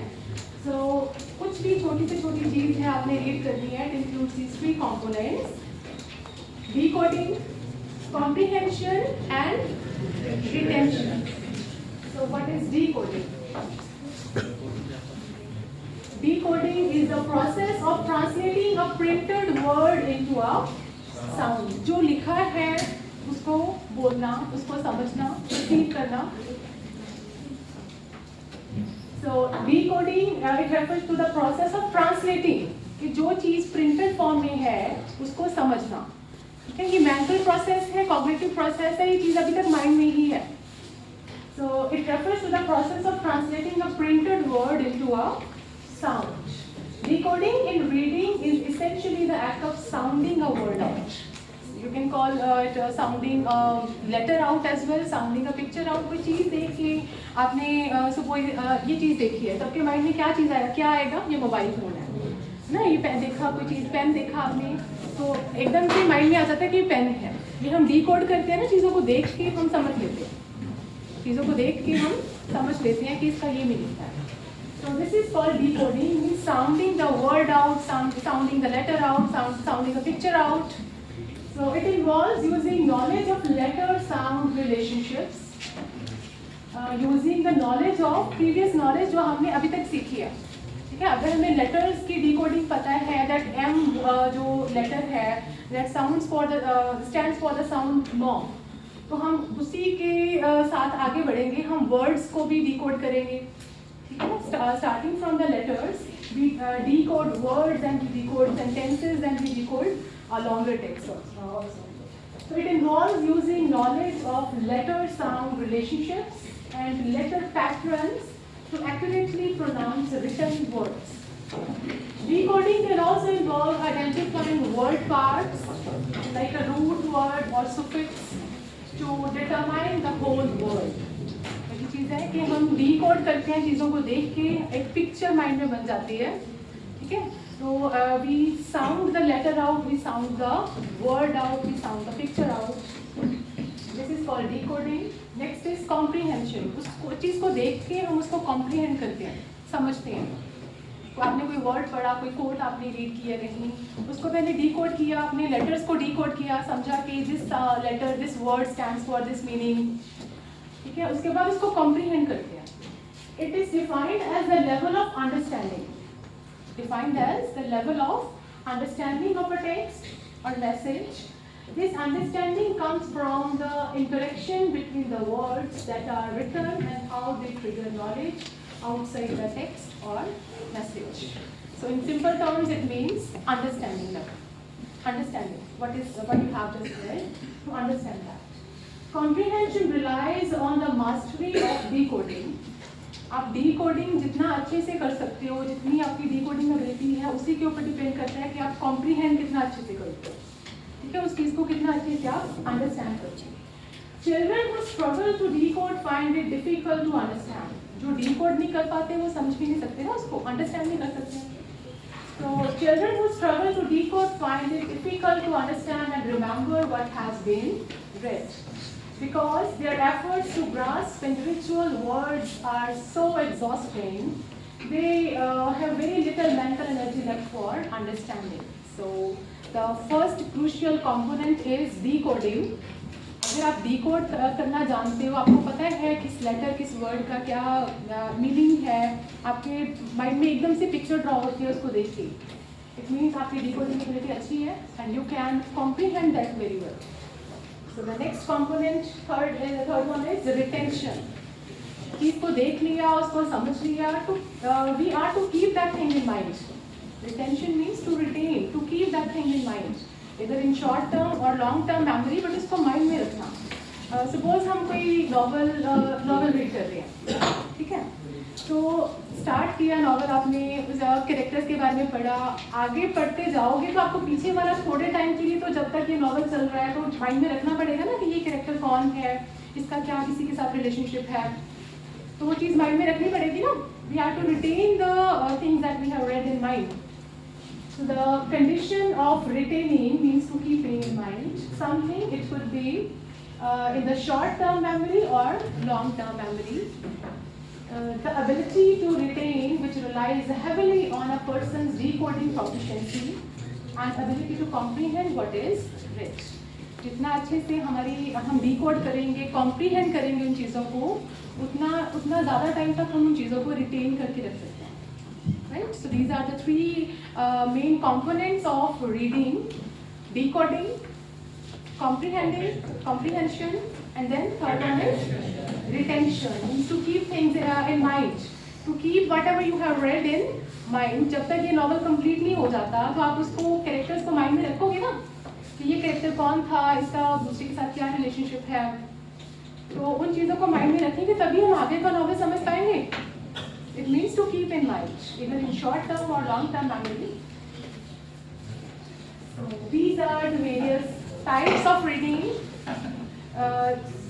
सो कुछ भी छोटी से छोटी चीज़ है आपने रीड करनी है. It includes these 3 components: decoding, comprehension and retention. So what is decoding? Decoding is the process of translating a printed word into a sound. जो लिखा है उसको बोलना, उसको समझना, रिसीव करना. So decoding it refers to the process of translating, कि जो चीज़ printed form में है उसको समझना. ठीक है, ये mental process है, cognitive process है, ये चीज़ अभी तक mind में ही है. So it refers to the process of translating a printed word into a sound. Decoding in reading is essentially the act of sounding a word out. You can call it sounding a letter out as well, sounding a picture out. कोई चीज़ देख के आपने suppose ये चीज़ देखी है, तो आपके mind में क्या चीज़ आएगा? क्या आएगा? ये मोबाइल फ़ोन है ना. ये पेन देखा, कोई चीज़ पेन देखा आपने, तो एकदम से माइंड में आ जाता है कि ये पेन है. ये हम डिकोड करते हैं ना, चीज़ों को देख के हम समझ लेते हैं, चीज़ों को देख के हम समझ लेते हैं कि इसका ये मीनिंग है. So this is called decoding, means sounding the word out, sounding the letter out, sounding a picture out. So it involves using knowledge of letter-sound relationships, using the knowledge of previous knowledge जो हमने अभी तक सीखी है. ठीक है, अगर हमें letters की decoding पता है, that M जो letter है, that stands for the sound mom, तो हम उसी के साथ आगे बढ़ेंगे. हम words को भी decode करेंगे. Starting from the letters, we decode words and we decode sentences and we decode a longer text also. So it involves using knowledge of letter-sound relationships and letter patterns to accurately pronounce written words. Decoding can also involve identifying word parts like a root word or suffix to determine the whole word. चीज़ है कि हम decode करते हैं, चीज़ों को देख के एक पिक्चर माइंड में बन जाती है. ठीक है, तो we sound the letter out, we sound the word out, we sound the picture out. This is called decoding. Next is comprehension. उस चीज़ को देख के हम उसको कॉम्प्रीहेंड करते हैं, समझते हैं. तो आपने कोई वर्ड पढ़ा, कोई कोट आपने रीड किया कहीं, उसको पहले डिकोड किया, आपने लेटर्स को डिकोड किया, समझा कि this letter, this word stands for this meaning. ठीक है, उसके बाद इसको कॉम्प्रीहेंड करते हैं. It is defined as the level of understanding. Defined as the level of understanding of a text or message. This understanding comes from the interaction between the words that are written and how they trigger knowledge outside the text or message. So in simple terms, it means understanding level. Understanding what you have just read, to understand that. Comprehension relies on the mastery of decoding. आप decoding जितना अच्छे से कर सकते हो, जितनी आपकी decoding ability है, उसी के ऊपर डिपेंड करता है कि आप कॉम्प्रीहेंड कितना अच्छे से करते हो, ठीक है, उस चीज़ को कितना अच्छे से आप अंडरस्टैंड करते हो। Children who struggle to decode find it difficult to understand. जो डीकोड नहीं कर पाते वो समझ भी नहीं सकते ना, उसको अंडरस्टैंड नहीं कर सकते। So children who struggle to decode find it difficult to understand and remember what has been read, because their efforts to grasp individual words are so exhausting. They have very little mental energy left for understanding. So the first crucial component is decoding. अगर आप decode करना जानते हो, आपको पता है किस letter किस वर्ड का क्या मीनिंग है, आपके माइंड में एकदम से पिक्चर ड्रॉ होती है उसको देख के, इट मीन्स आपकी डिकोडिंग एबिलिटी अच्छी है and you can comprehend that very well. So the next component third one is retention. चीज़ को देख लिया, उसको समझ लिया, to we are to keep that thing in mind. Retention means to retain, to keep that thing in mind, इधर in short term और long term memory, but इसको माइंड में रखना। सपोज हम कोई नॉवल रीड कर रहे हैं, ठीक है, तो स्टार्ट किया नॉवल, आपने कैरेक्टर्स के बारे में पढ़ा, आगे पढ़ते जाओगे तो आपको पीछे वाला थोड़े टाइम के लिए, तो जब तक ये नॉवल चल रहा है तो माइंड में रखना पड़ेगा ना कि ये कैरेक्टर कौन है, इसका क्या किसी के साथ रिलेशनशिप है, तो वो चीज़ माइंड में रखनी पड़ेगी ना। We have to retain the things that we have read in mind. So the condition of retaining means to keeping in mind something. It could be in the short-term memory or long-term memory. The ability to retain, which relies heavily on a person's decoding proficiency and ability to comprehend what is read. जितना अच्छे से हम decode करेंगे, comprehend करेंगे उन चीज़ों को, उतना ज़्यादा टाइम तक हम उन चीज़ों को retain करके रख सकते हैं। Right? So these are the three main components of reading: decoding, comprehension, and then third one is retention. Means to keep things in mind, to keep whatever you have read in mind. जब तक ये novel complete नहीं हो जाता, तो आप उसको characters को mind में रखोगे ना कि ये character कौन था, इसका दूसरे के साथ क्या relationship है, तो उन चीज़ों को mind में रखेंगे तभी हम आगे का novel समझ पाएंगे। It means to keep in mind, either in short-term or long-term memory. So these are the various types of reading.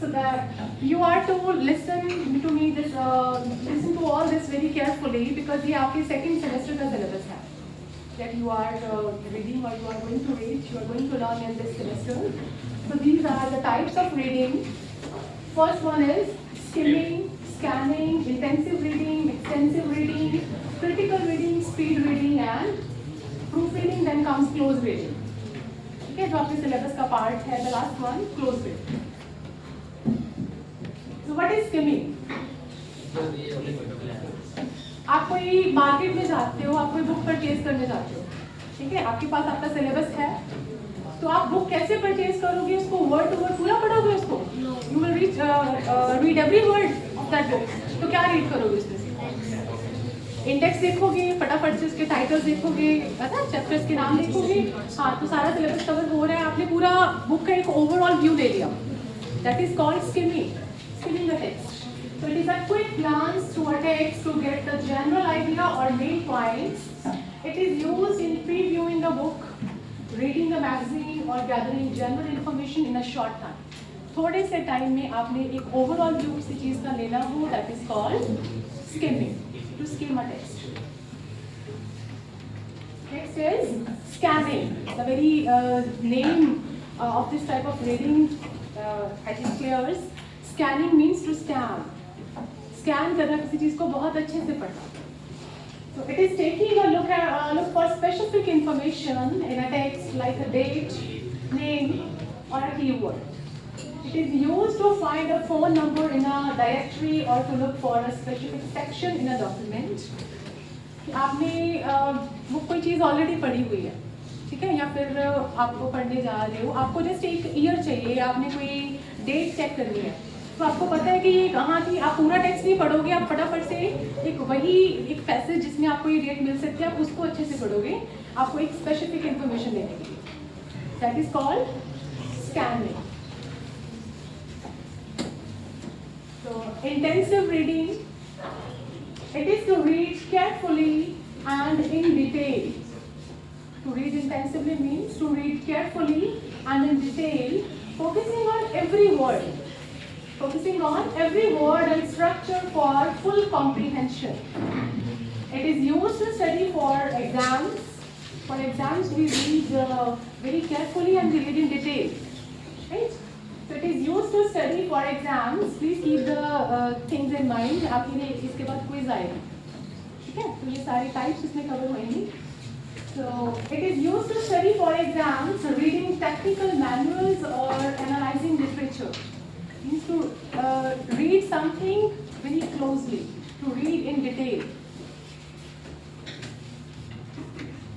So that you are to listen to me listen to all this very carefully, because ये आपके second semester का syllabus है that you are reading or you are going to read, you are going to learn in this semester. So these are the types of reading. First one is skimming, scanning, intensive reading, extensive reading, critical reading, speed reading and proofreading. Then comes close reading. ठीक है, जो आपके syllabus का part है, the last one, close reading. So what is skimming? आप कोई market में जाते हो, आप कोई बुक परचेज करने जाते हो, ठीक है, आपके पास आपका सिलेबस है, तो आप बुक कैसे परचेज करोगे, उसको वर्ड टू वर्ड पूरा पढ़ोगे उसको, you will read every word of that book, तो क्या रीड करोगे उसमें से, इंडेक्स देखोगे, फटाफट से उसके टाइटल्स देखोगे, पता चैप्टर्स के नाम देखोगे, हाँ, तो सारा सिलेबस कवर हो रहा है, आपने पूरा बुक का एक ओवरऑल व्यू ले लिया, that is called skimming the text. So it is a quick glance through a text to get the general idea or main points. It is used in previewing the book, reading the magazine or gathering general information in a short time. थोड़े से time में आपने एक overall view किसी चीज़ का लेना हो, that is called skimming, to skim a text. Next is scanning. The very name of this type of reading I think clears. Scanning means to scan. Scan करना किसी चीज़ को बहुत अच्छे से पढ़ना. So it is taking a look for specific information in a text like a date, name, or a keyword. It is used to find a phone number in a directory or to look for a specific section in a document. आपने वो कोई चीज़ already पढ़ी हुई है, ठीक है, या फिर आपको पढ़ने जा रहे हो, आपको जस्ट एक ईयर चाहिए, आपने कोई डेट चेक करनी है, तो आपको पता है कि ये कहाँ थी, आप पूरा टेक्स्ट नहीं पढ़ोगे, आप फटाफट से एक पैसेज जिसमें आपको ये डेट मिल सकती है, आप उसको अच्छे से पढ़ोगे, आपको एक स्पेसिफिक इंफॉर्मेशन देने के लिए, that is called scanning. So intensive reading It is to read carefully and in detail. To read intensively means to read carefully and in detail, focusing on every word. Focusing on every word and structure for full comprehension. It is used to study for exams. For exams, we read very carefully and we read in detail. Right? So it is used to study for exams. Please keep the things in mind. आपके लिए इसके बाद quiz आएगा. ठीक है? तो ये सारे types इसमें cover होंगी. So it is used to study for exams, reading technical manuals or analyzing literature. Means to read something very closely, to read in detail.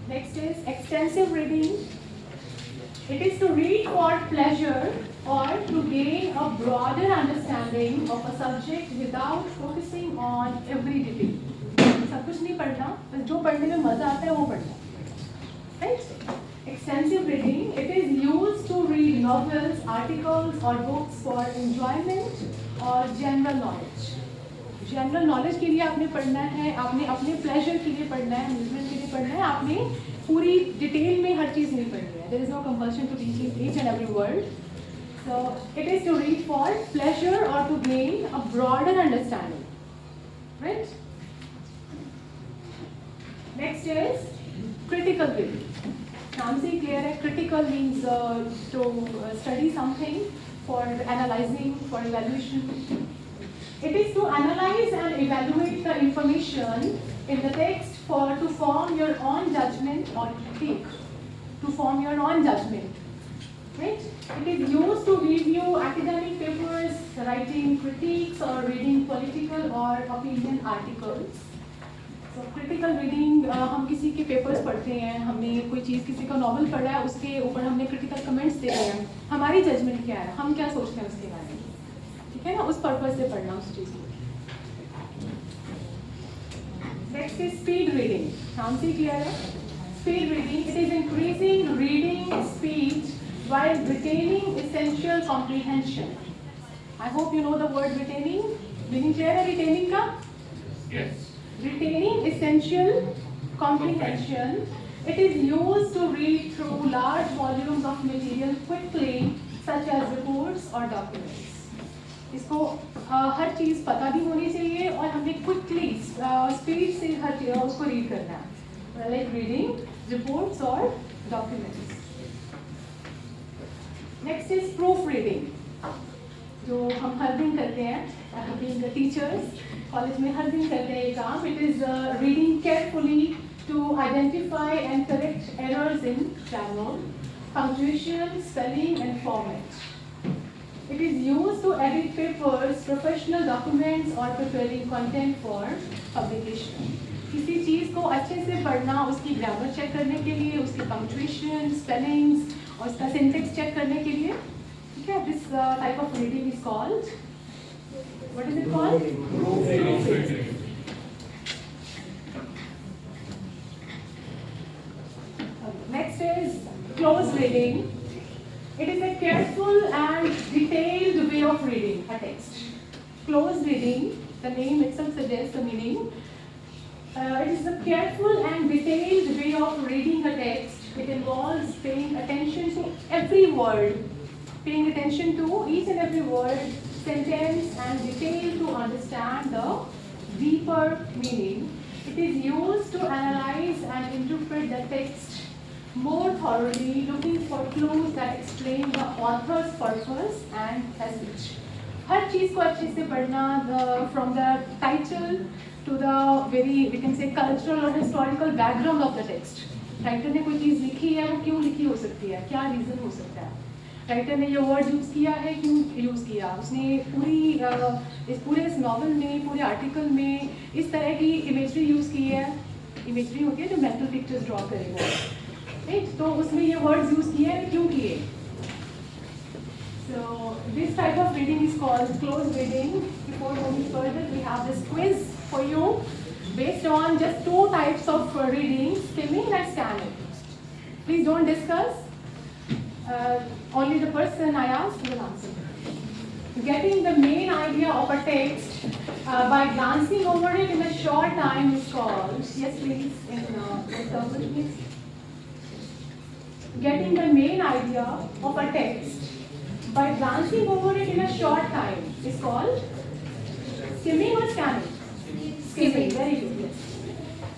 Next is extensive reading. It is to read for pleasure or to gain a broader understanding of a subject without focusing on every detail. सब कुछ नहीं पढ़ना, बस जो पढ़ने में मजा आता है वो पढ़ना. Right? Extensive reading. It is used to read novels, articles, or books for enjoyment or general knowledge. General knowledge के लिए आपने पढ़ना है, आपने अपने pleasure के लिए पढ़ना है, amusement के लिए पढ़ना है, आपने पूरी डिटेल में हर चीज़ नहीं पढ़नी है. There is no compulsion to read each and every word. So it is to read for pleasure or to gain a broader understanding. Right? Next is critical reading. नाम से ही clear है. Critical means to study something for analyzing, for evaluation. It is to analyze and evaluate the information in the text to form your own judgment or critique. To form your own judgment. Right? It is used to review academic papers, writing critiques, or reading political or opinion articles. So critical reading, हम किसी के papers पढ़ते हैं, हमने कोई चीज़ किसी का novel पढ़ा है, उसके ऊपर हमने क्रिटिकल कमेंट्स दे रहे हैं, हमारी जजमेंट क्या है, हम क्या सोचते हैं उसके बारे में, ठीक है ना, उस पर्पस से पढ़ना उस चीज़ को. Next is speed reading. नाम से क्लियर है. Speed reading. It is increasing reading speed while retaining essential comprehension. I hope you know the word retaining. Meaning clear है retaining का? Yes. Retaining essential comprehension. It is used to read through large volumes of material quickly, such as reports or documents. इसको हर चीज़ पता भी होनी चाहिए और हमें quickly speed से हर चीज़ उसको read करना है. Like reading reports or documents. Next is proofreading. जो हम हर दिन करते हैं, being teachers, कॉलेज में हर दिन करते हैं ये काम. It is reading carefully to identify and correct errors in grammar, punctuation, spelling, and format. It is used to edit papers, professional documents, or preparing content for publication. किसी चीज़ को अच्छे से पढ़ना, उसकी ग्रामर चेक करने के लिए, उसकी punctuation, spellings, और उसका सिंटेक्स चेक करने के लिए, ठीक है. This type of reading is called, what is it called? Proofreading. Next is close reading. It is a careful and detailed way of reading a text. Close reading, the name itself suggests the meaning. It is a careful and detailed way of reading a text. It involves paying attention to every word, paying attention to each and every word, sentence, and detail to understand the deeper meaning. It is used to analyze and interpret the text more thoroughly, looking for clues that explain the author's purpose and message. हर चीज़ को अच्छे से पढ़ना, from the title to the very, we can say, cultural or historical background of the text. Writer ने कोई चीज़ लिखी है, वो क्यों लिखी हो सकती है, क्या रीज़न हो सकता है, राइटर ने ये वर्ड यूज़ किया है, क्यों यूज़ किया, उसने पूरे इस नॉवल में, पूरे आर्टिकल में इस तरह की इमेजरी यूज़ की है. इमेजरी होती है जो मेंटल पिक्चर्स ड्रॉ करे वो, राइट. तो उसमें ये वर्ड्स यूज़ किए हैं, क्यों किए. So this type of reading is called close reading. Before moving further, we have this quiz for you based on just two types of reading, skimming and scanning. Please don't discuss. Only the person I asked will answer. Getting the main idea of a text by glancing over it in a short time is called, yes please, please. Getting the main idea of a text by glancing over it in a short time is called skimming or scanning? Skimming, very good, yes.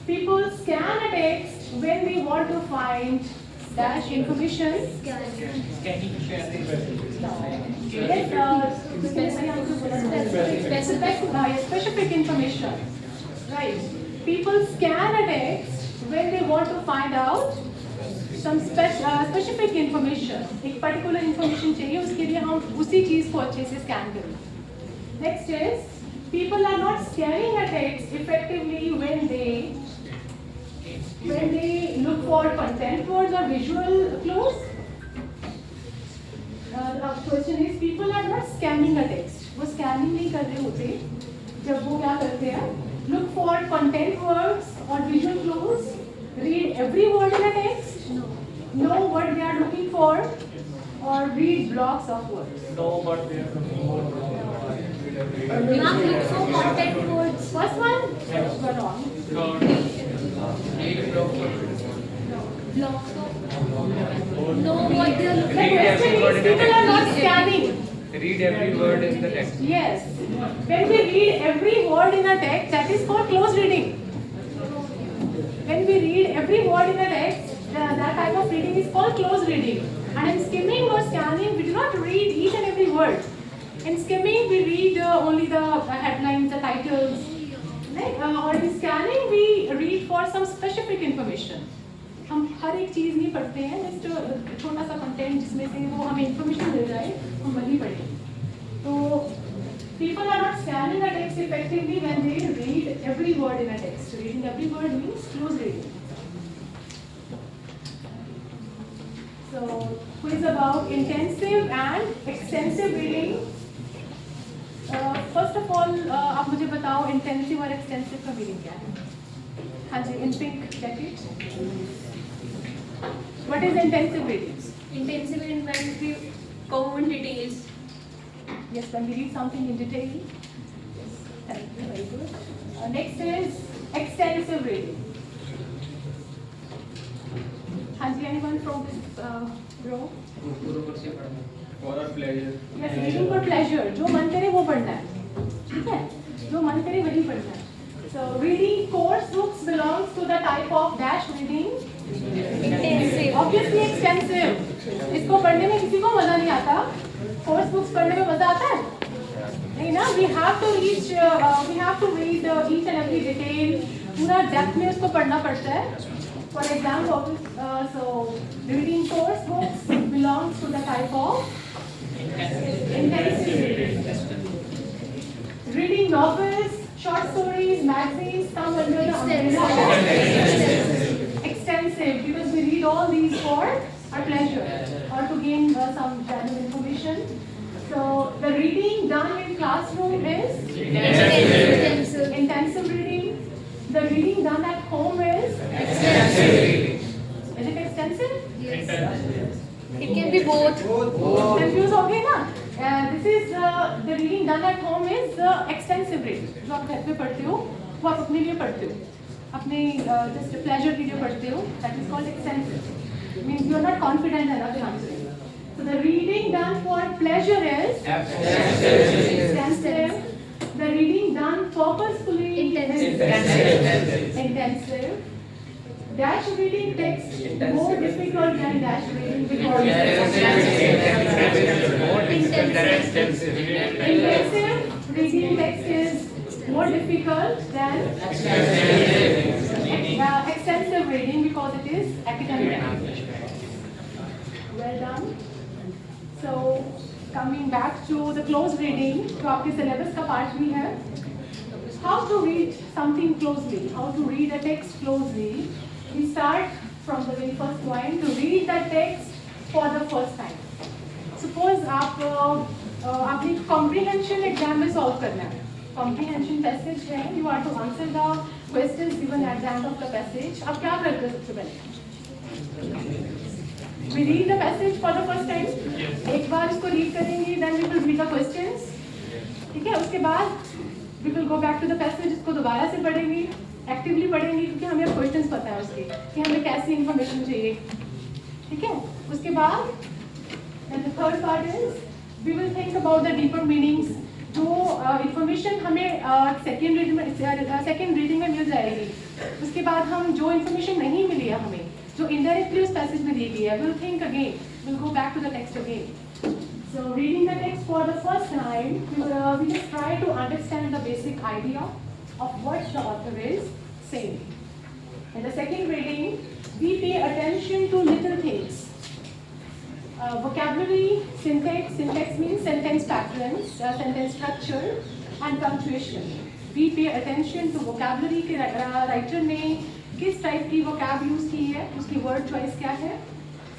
People scan a text when they want to find dash information. Specific information. Right. People scan a text when they want to find out some specific information. एक particular information चाहिए, उसके लिए हम उसी चीज को अच्छे से scan करें. Next is people are not scanning a text effectively when they look for content words or visual clues. Question is people are not scanning a text. वो scanning नहीं कर रहे होते. जब वो क्या करते हैं? Look for content words or visual clues. Read every word in a text. Know what they are looking for, or read blocks of words. Know what they are looking for. Not look for content words. First one? Go on. Blocks of. Know what they are The looking question is, people are not scanning. Read every word in the text. Yes. When we read every word in a text, that is called close reading. When we read every word in a text, that type of reading is called close reading. And in skimming or scanning, we do not read each and every word. In skimming, we read only the headlines, the titles. Right? Or in scanning, we read for some specific information. हम हर एक चीज़ नहीं पढ़ते हैं, just छोटा सा content जिसमें से वो हमें information मिल जाए, हम वही पढ़ें. तो people are not scanning a text effectively when they read every word in a text. Reading every word means close reading. So, quiz about intensive and extensive reading. First of all, आप मुझे बताओ intensive और extensive का meaning क्या है? हाँ जी, in pink jacket. What is intensive reading? Intensive reading when we go in details. Yes, when we read something in detail. Yes, thank you, very good. Next is extensive reading. हाँ जी, anyone from this row? For a pleasure. Yes, reading for pleasure. जो मन करे वो पढ़ना है. ठीक है? जो मन करे वही पढ़ना है. So, reading course books belongs to the type of dash reading. Intensive. Obviously extensive. इसको पढ़ने में किसी को मजा नहीं आता. Course books पढ़ने में मजा आता है? नहीं ना? We have to read each and every detail. पूरा depth में उसको पढ़ना पड़ता है. For example, so reading course books belongs to the type of intensive reading. Reading novels, short stories, magazines come under the umbrella of extensive, because we read all these for our pleasure or to gain some general information. So the reading done in classroom is intensive reading. The reading done at home is Is it extensive? Yes. It can be both. Confused हो गए ना? This is the reading done at home is extensive reading. जो आप घर पे पढ़ते हो, वो आप अपने लिए पढ़ते हो. अपने just pleasure के लिए पढ़ते हो. That is called extensive. Means you are not confident enough in answering. So the reading done for pleasure is extensive. The reading done purposefully is intensive. Dash reading text more difficult than dash reading because intensive reading text is more difficult than extensive reading because it is academic. Well done. So coming back to the close reading, जो आपके syllabus का part भी है. How to read something closely? How to read a text closely? We start from the very first point to read the text for the first time. Suppose आपने comprehension exam में solve करना है. Comprehension passage है. You are to answer the questions given at the end of the passage. अब क्या करते हैं सबसे पहले? We read the passage for the first time. एक बार इसको read करेंगे, then we will read the questions. ठीक है? उसके बाद we will go back to the passage, इसको दोबारा से पढ़ेंगे, एक्टिवली पढ़ेंगे, क्योंकि हमें क्वेश्चंस पता है उसके कि हमें कैसी इंफॉर्मेशन चाहिए, ठीक है। उसके बाद and the third part is we will think about the deeper meanings, जो इंफॉर्मेशन हमें सेकेंड रीडिंग में मिल जाएगी। उसके बाद हम जो इंफॉर्मेशन नहीं मिली है हमें, जो इनडायरेक्टली उस पैसेज में दी गई है, will think again, will go back to the text again. So reading the text for the first time, we just try to understand the basic idea of what the author is saying. In the second reading, we pay attention to little things. Vocabulary, syntax means sentence patterns, sentence structure and punctuation. We pay attention to vocabulary के writer ने किस type की vocab use की है, उसकी word choice क्या है,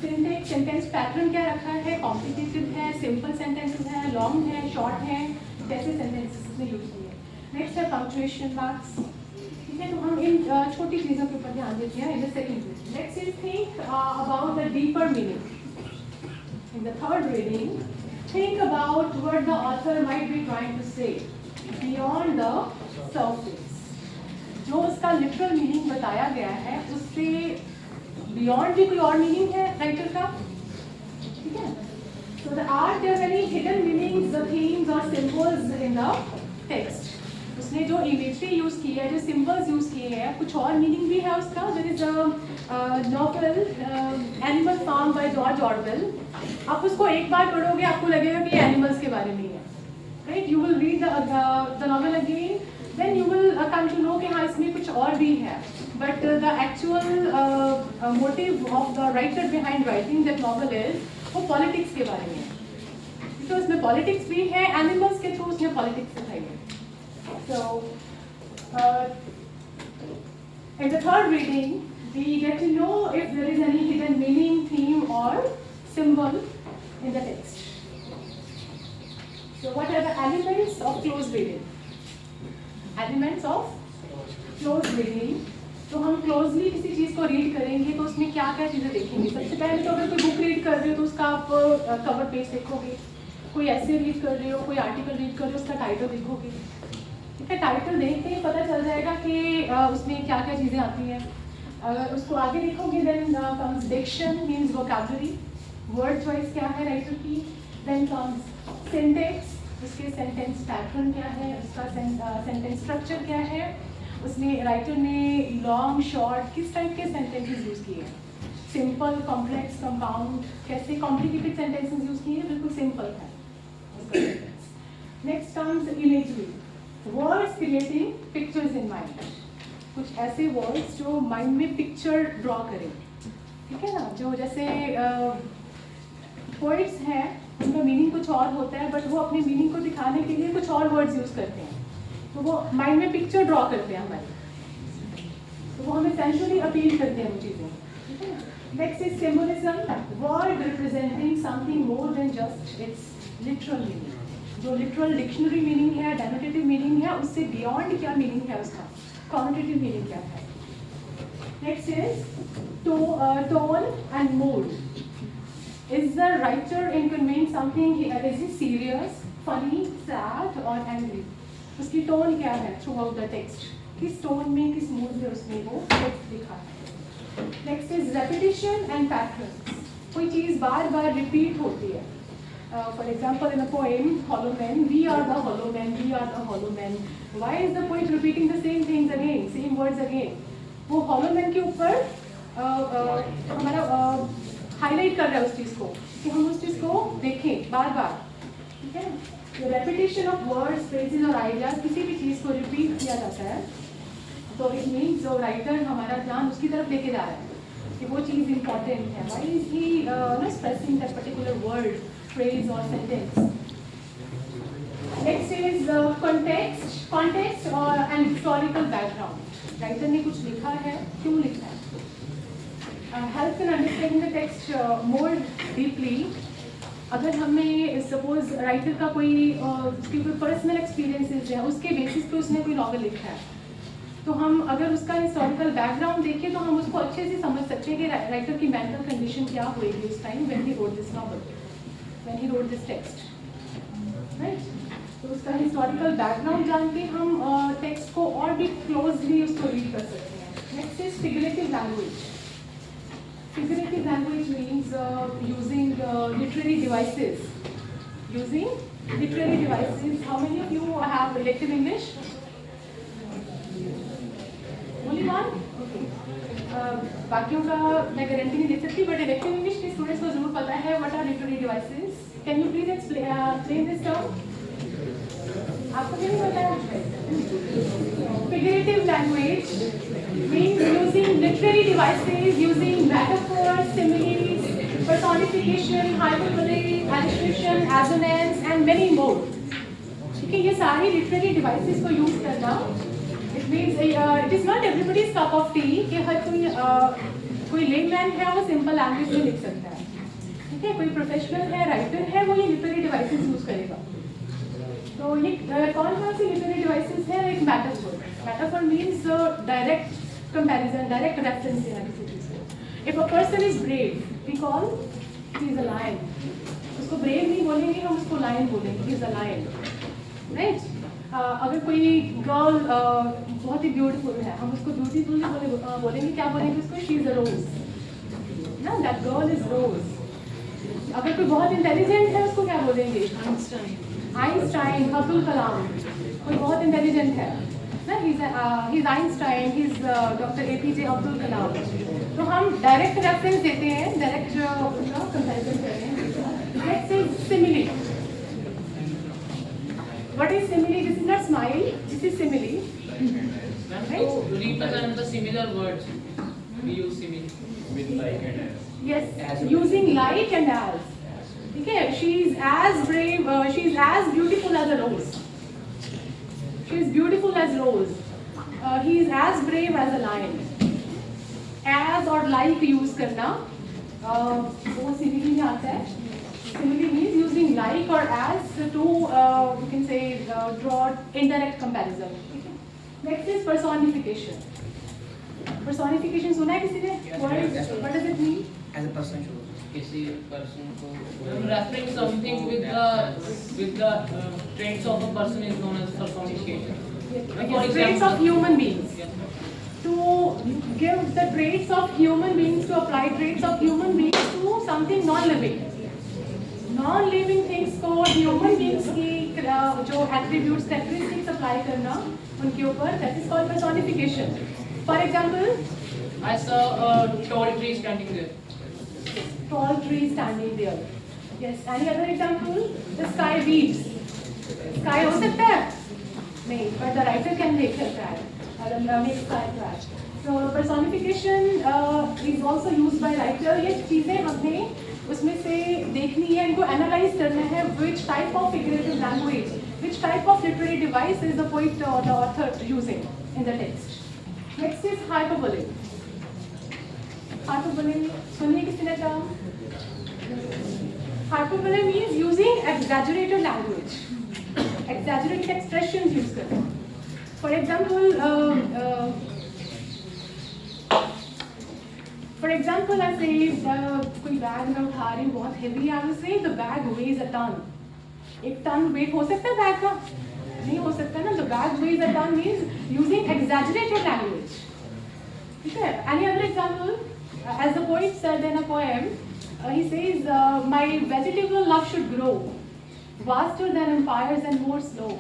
syntax sentence pattern क्या रखा है, कॉम्प्लिकेटेड है, सिंपल सेंटेंसेस है, लॉन्ग है, शॉर्ट है, कैसे सेंटेंसेस उसने यूज किए। नेक्स्ट है पंक्चुएशन मार्क्स, ठीक है। तो हम इन छोटी चीज़ों के ऊपर ध्यान देते हैं in the second. Next is think about the deeper meaning. In the third reading, think about what the author might be trying to say beyond the surface. जो उसका लिटरल मीनिंग बताया गया है उससे बियॉन्ड भी कोई और मीनिंग है राइटर का, ठीक है। So the are there any hidden meanings, the themes और सिंबल्स इन द टेक्स्ट। उसने जो इमेजरी यूज की है, जो सिंबल्स यूज किए हैं, कुछ और मीनिंग भी है उसका। There is a novel Animal Farm by George Orwell. आप उसको एक बार पढ़ोगे आपको लगेगा कि ये एनिमल्स के बारे में है, right. You will read the novel again, then you will come to know कि हाँ इसमें कुछ और भी है। But the actual motive of the writer behind writing that novel is वो politics के बारे में है, because उसमें politics भी है, animals के थ्रू उसने politics दिखाई है। So in the third reading we get to know if there is any hidden meaning, theme or symbol in the text. So what are the elements of close reading? Elements of close reading। तो हम closely किसी चीज़ को read करेंगे तो उसमें क्या क्या चीज़ें देखेंगे। सबसे पहले तो अगर कोई बुक रीड कर रहे हो तो उसका आप कवर पेज देखोगे, कोई ऐसे रीड कर रहे हो, कोई आर्टिकल रीड कर रहे हो, उसका टाइटल देखोगे, ठीक है। टाइटल देखते ही पता चल जाएगा कि उसमें क्या क्या चीज़ें आती हैं। अगर उसको आगे देखोगे then comes diction means vocabulary, word choice क्या है राइटर की, देन कम्स सिंटेक्स, उसके सेंटेंस पैटर्न क्या है, उसका सेंटेंस स्ट्रक्चर क्या है, उसमें राइटर ने लॉन्ग शॉर्ट किस टाइप के सेंटेंसेस यूज़ किए हैं, सिंपल कॉम्प्लेक्स कंपाउंड, कैसे कॉम्प्लिकेटेड सेंटेंसेस यूज़ किए हैं, बिल्कुल सिंपल है। Next comes imagery, words creating pictures in mind. कुछ ऐसे वर्ड्स जो माइंड में पिक्चर ड्रॉ करें, ठीक है ना। जो जैसे पोइट्स हैं उनका मीनिंग कुछ और होता है, बट वो अपने मीनिंग को दिखाने के लिए कुछ और वर्ड्स यूज़ करते हैं, तो वो माइंड में पिक्चर ड्रॉ करते हैं हमारे, तो वो हमें सेंसुअली अपील करते हैं वो चीज़ें, ठीक है। Next is symbolism, word representing something more than just it's literal meaning. जो लिटरल डिक्शनरी मीनिंग है, डेनोटेटिव मीनिंग है, उससे बियॉन्ड क्या मीनिंग है उसका, कॉनोटेटिव मीनिंग क्या है। Next is tone and mood. Is the writer in conveying something? Is he serious, funny, sad or angry? उसकी टोन क्या है थ्रू आउट द टेक्स्ट, किस टोन में, किस मूड में उसने वो टेक्स्ट लिखा है। Next is repetition and pattern. कोई चीज़ बार बार रिपीट होती है। For example in a poem hollow men, we are the hollow men, we are the hollow men, why is the poet repeating the same things again, same words again. वो hollow men के ऊपर हमारा highlight कर रहा है उस चीज़ को, कि हम उस चीज़ को देखें बार बार, ठीक है। तो रेपिटेशन ऑफ वर्ड्स, फ्रेजेस और आइडियाज, किसी भी चीज़ को रिपीट किया जाता है तो इट मीन्स जो राइटर हमारा ध्यान उसकी तरफ लेके जा रहा है कि वो चीज़ इंपॉर्टेंट है। Why is he expressing that particular word, phrase और सेंटेंस। नेक्स्ट इज कॉन्टेक्स्ट और एंड हिस्टोरिकल बैकग्राउंड। राइटर ने कुछ लिखा है, क्यों लिखा है, help in understanding the text more deeply. अगर हमें सपोज राइटर का कोई उसकी कोई पर्सनल एक्सपीरियंसेस है, उसके बेसिस पे उसने कोई नॉवल लिखा है, तो हम अगर उसका हिस्टोरिकल बैकग्राउंड देखें तो हम उसको अच्छे से समझ सकते हैं कि राइटर की मेंटल कंडीशन क्या हुएगी उस time when he wrote this novel, when he wrote this text, right. तो उसका हिस्टोरिकल बैकग्राउंड जान के हम language. Figurative language means using literary devices. Using literary devices. How many of you have elective English? Only one? Okay. बाकियों का मैं guarantee नहीं दे सकती, but elective English के स्टूडेंट्स को जरूर पता है what are literary devices. Can you please explain this term? आपको क्या नहीं पता है? Figurative language means using literary devices, using metaphors, similes, personification, hyperbole, alliteration, assonance, and many more. ठीक है, ये सारी literary devices को use करना. It means it is not everybody's cup of tea कि हर कोई layman है वो simple language में लिख सकता है. ठीक है, कोई professional है, writer है, वो ये literary devices use करेगा. तो ये कौन सी literary devices है? एक metaphor. Metaphor means direct comparison, direct reference देना किसी चीज को. If a person is brave, we call he is a lion. उसको brave नहीं बोलेंगे, हम उसको lion बोलेंगे. He is a lion, right? अगर कोई गर्ल बहुत ही ब्यूटीफुल है, हम उसको ब्यूटीफुल नहीं बोलेंगे, क्या बोलेंगे उसको? शी इज अ रोज. ना, दैट गर्ल इज रोज. अगर कोई बहुत इंटेलिजेंट है उसको क्या बोलेंगे? आइंस्टाइन, अब्दुल कलाम. कोई बहुत इंटेलिजेंट है ना, he is Einstein, he is doctor APJ Abdul Kalam. तो हम डायरेक्ट रेफरेंस देते हैं, डायरेक्ट उनका कंपैरिजन करते हैं. Let's say simile. What is simile? This is not smile. This is simile. To represent the similar words, we use simile. With like and as. Yes, using like and as. Okay, she is as brave. She is as beautiful as a rose. She is beautiful as rose. He is as brave as a lion. As or like use करना, वो simile में आता है. Simile means using like or as to you can say draw indirect comparison. Next is personification. Personification सुना है किसी ने? What does it mean? As a person shows. किसी person को referring something with the traits of a person is known as personification. Yes, traits of human beings. To give the traits of human beings, to apply traits of human beings to something non-living. Non-living things को human beings की जो attributes, characteristics apply करना उनके ऊपर, that is called personification. For example, I saw a tall tree standing there. Tall tree standing there. Yes. Any other example? The sky weaves. Sky हो सकता है? नहीं, but the writer can make it that. Make sky crash. So personification is also used by writer. ये चीजें हमने उसमें से देखनी है, इनको एनालाइज करना है. Which type of figurative language, which type of literary device is the poet or the author using in the text. Next is hyperbole. Hyperbole सुनिए किसी ने term? Hyperbole means using exaggerated language, exaggerated expressions use करना. For example, I say कोई bag मैं उठा रही हूँ बहुत heavy है, I will say the bag weighs a ton. एक टन weight हो सकता है बैग का? नहीं हो सकता ना. The bag weighs a ton means using exaggerated language. ठीक है? Any other example? As the poet said in a poem, he says, my vegetable love should grow vaster than empires and more slow.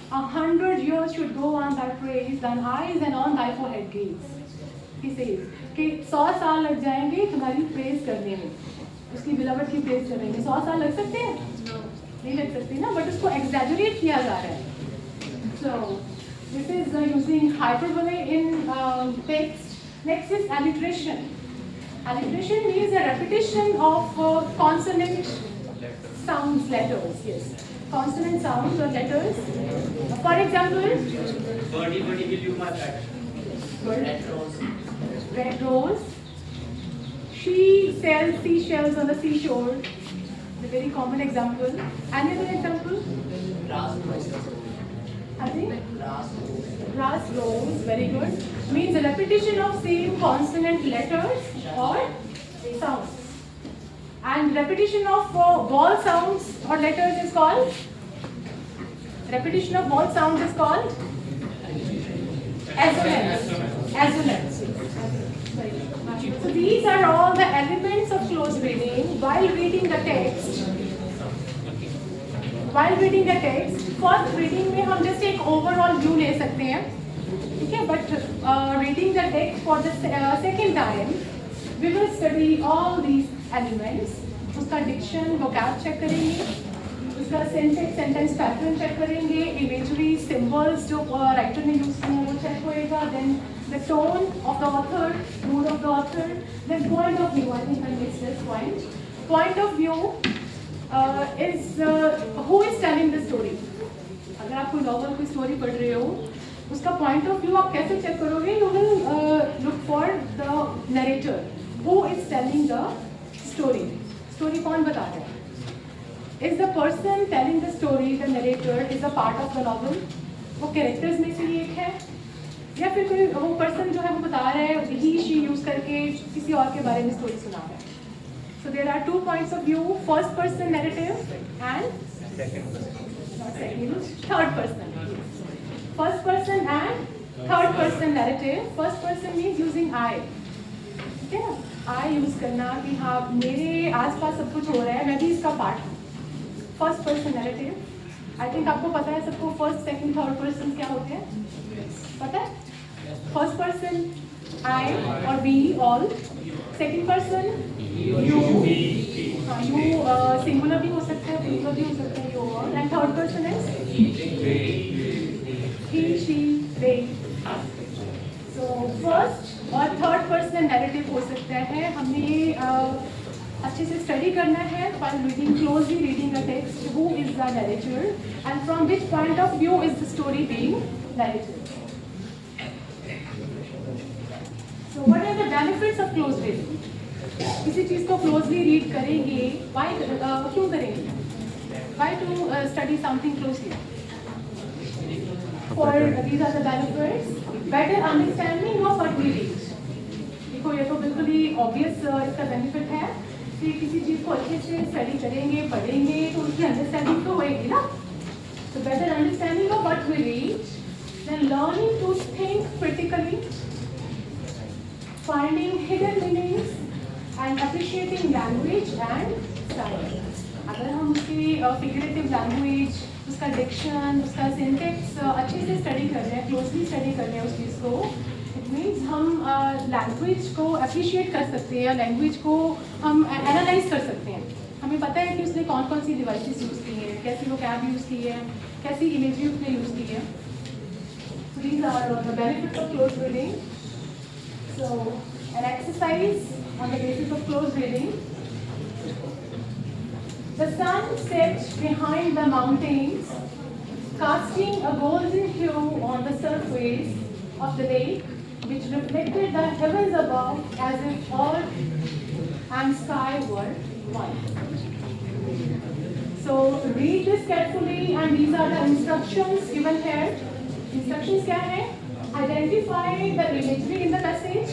100 years should go on thy praise than eyes and on thy forehead gaze. He says कि 100 साल लग जाएंगे तुम्हारी praise करने में, उसकी बिलावट की praise करने में. 100 साल लग सकते हैं? नहीं लग सकते ना, बट उसको एग्जैजुरेट किया जा रहा है. So this is using hyperbole in text. Next is alliteration. Alliteration means a repetition of consonant sounds, letters. Yes, consonant sounds or letters. For example, Birdie, will you my bag? Red rose. Red rose. She sells seashells on the seashore. A very common example. Any other example? Grass rose. Grass rose, very good. Means a repetition of same consonant letters or sounds. And repetition of vowel sounds or letters is called? Repetition of vowel sounds is called? Assonance. Assonance. Very good. close reading, while reading the text, first reading में हम just एक overall view ले सकते हैं, ठीक है, but reading the text for the second time we will study all these elements, उसका diction vocab check करेंगे, उसका सेंटेंस पैटर्न चेक करेंगे, इमेजरी सिंबल्स जो राइटर ने यूज किए हैं वो चेक होएगा, then the tone of the author, mood of the author, then point of view, I think I missed this point of view is who is telling the story. अगर आप कोई novel कोई story पढ़ रहे हो, उसका point of view आप कैसे चेक करोगे? You will look for the narrator, who is telling the story. Story कौन बता रहा है? Is the person telling the story, the narrator, is a part of the novel? वो कैरेक्टर्स में से ही एक है, या फिर कोई वो पर्सन जो है वो बता रहा है, ही शी यूज करके किसी और के बारे में स्टोरी सुना रहा है? So there are 2 points of view: first person narrative and third person. First person and third person narrative. First person means using I. ठीक है ना? I use करना कि हाँ मेरे आसपास सब कुछ हो रहा है, मैं भी इसका पार्ट हूँ. First person narrative. I think आपको पता है सबको first, second, third person क्या होते हैं? पता है? First person I or we all. Second person you singular भी हो सकता है, प्लूरल भी हो सकता है, you all. And third person is he, she, they. So first और third person narrative हो सकता है. हमने ये अच्छे से स्टडी करना है while reading, closely reading a text. Who is the narrator and from which point of view is the story being narrated? So what are the benefits of close reading? किसी चीज़ को क्लोजली रीड करेंगे, why क्यों करेंगे? Why to study something closely? For these are the benefits: better understanding of what we read. देखो ये तो बिल्कुल ही obvious इसका बेनिफिट है कि किसी चीज़ को अच्छे से स्टडी करेंगे, पढ़ेंगे तो उसकी अंडरस्टैंडिंग तो होएगी ना. So better understanding of what we read, then learning to think critically, finding hidden meanings and appreciating language and style. अगर हम उसकी figurative language, उसका diction, उसका syntax अच्छे से study कर रहे हैं, closely study कर रहे हैं उस चीज़ को, it means हम language को appreciate कर सकते हैं, language को हम analyze कर सकते हैं. हमें पता है कि उसने कौन कौन सी devices use की हैं, कैसी vocab use की है, कैसी imagery उसने use की है. So these are the benefits of close reading. So an exercise on the basis of close reading. The sun set behind the mountains, casting a golden hue on the surface of the lake, which reflected the heavens above as if earth and sky were one. So read this carefully, and these are the instructions given here. Instructions क्या है? Identify the imagery in the passage.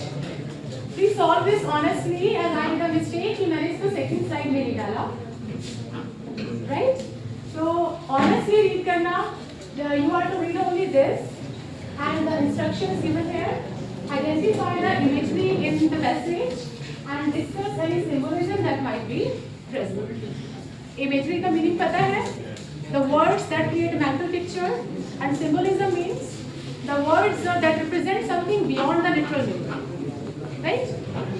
Please solve this honestly and write the mistake कि मैंने इसको second slide में नहीं डाला. Right? So honestly read करना. You are to read only this and the instructions given here. Identify the imagery in the passage and discuss any symbolism that might be present. Imagery का meaning पता है? The words that create a mental picture, and symbolism means the words that represent something beyond the literal meaning. Right?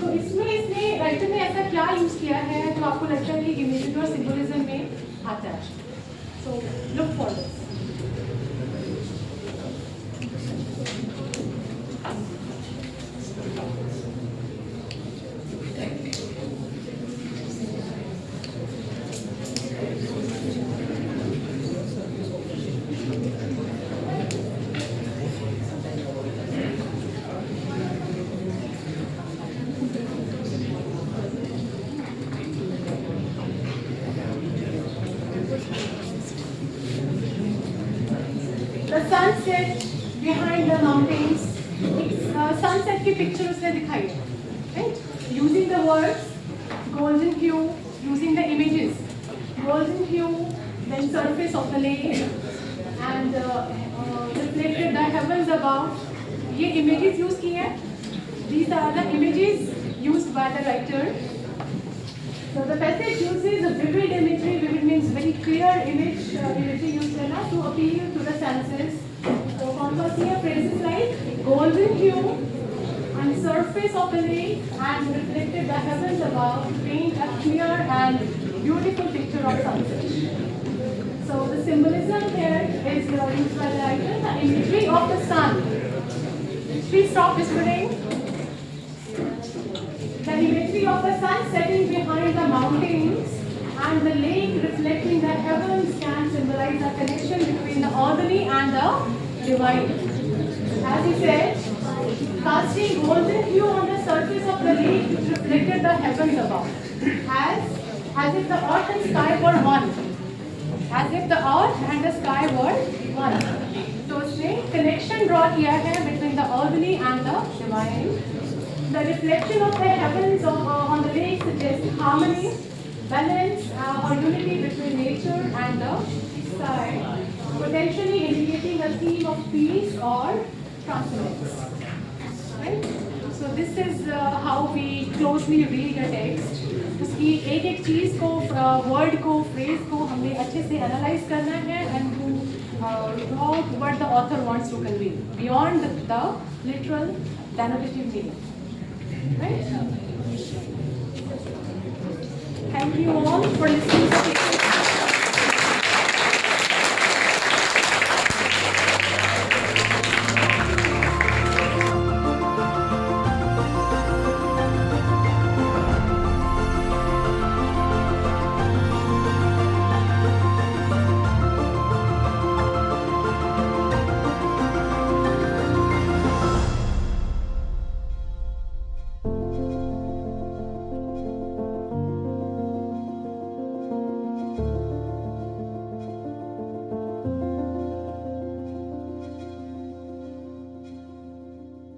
तो इसने writer ने ऐसा क्या use किया है जो आपको लगता है कि इमेजरी और सिंबलिज्म में आता है? So look for this. The sunset behind the mountains. Sunset की picture उसने दिखाई है, right? Using the words golden hue, using the images golden hue, then surface of the lake, and reflected the heavens above. ये images use की है. These are the images used by the writer. So the passage uses a vivid imagery. Vivid means very clear imagery used to appeal to the senses. So conversely, phrases like golden hue on surface of the lake and reflected the heavens above to paint a clear and beautiful picture of sunset. So the symbolism here is used by the writer, the imagery of the sun. Please stop whispering. The imagery of the sun setting behind the mountains and the lake reflecting the heavens can symbolize a connection between the earthly and the divine. As he said, casting golden hue on the surface of the lake which reflected the heavens above, as if the earth and sky were one. As if the earth and the sky were one. So उसने connection draw किया है between the earthly and the divine. The reflection of the heavens on the lake suggests harmony, balance, or unity between nature and the sky, potentially indicating a theme of peace or transcendence. Right? So this is how we closely read a text. उसकी एक एक चीज़ को, word को, phrase को हमने अच्छे से analyse करना है and to draw what the author wants to convey beyond the literal denotative meaning. Right? Thank you all for listening.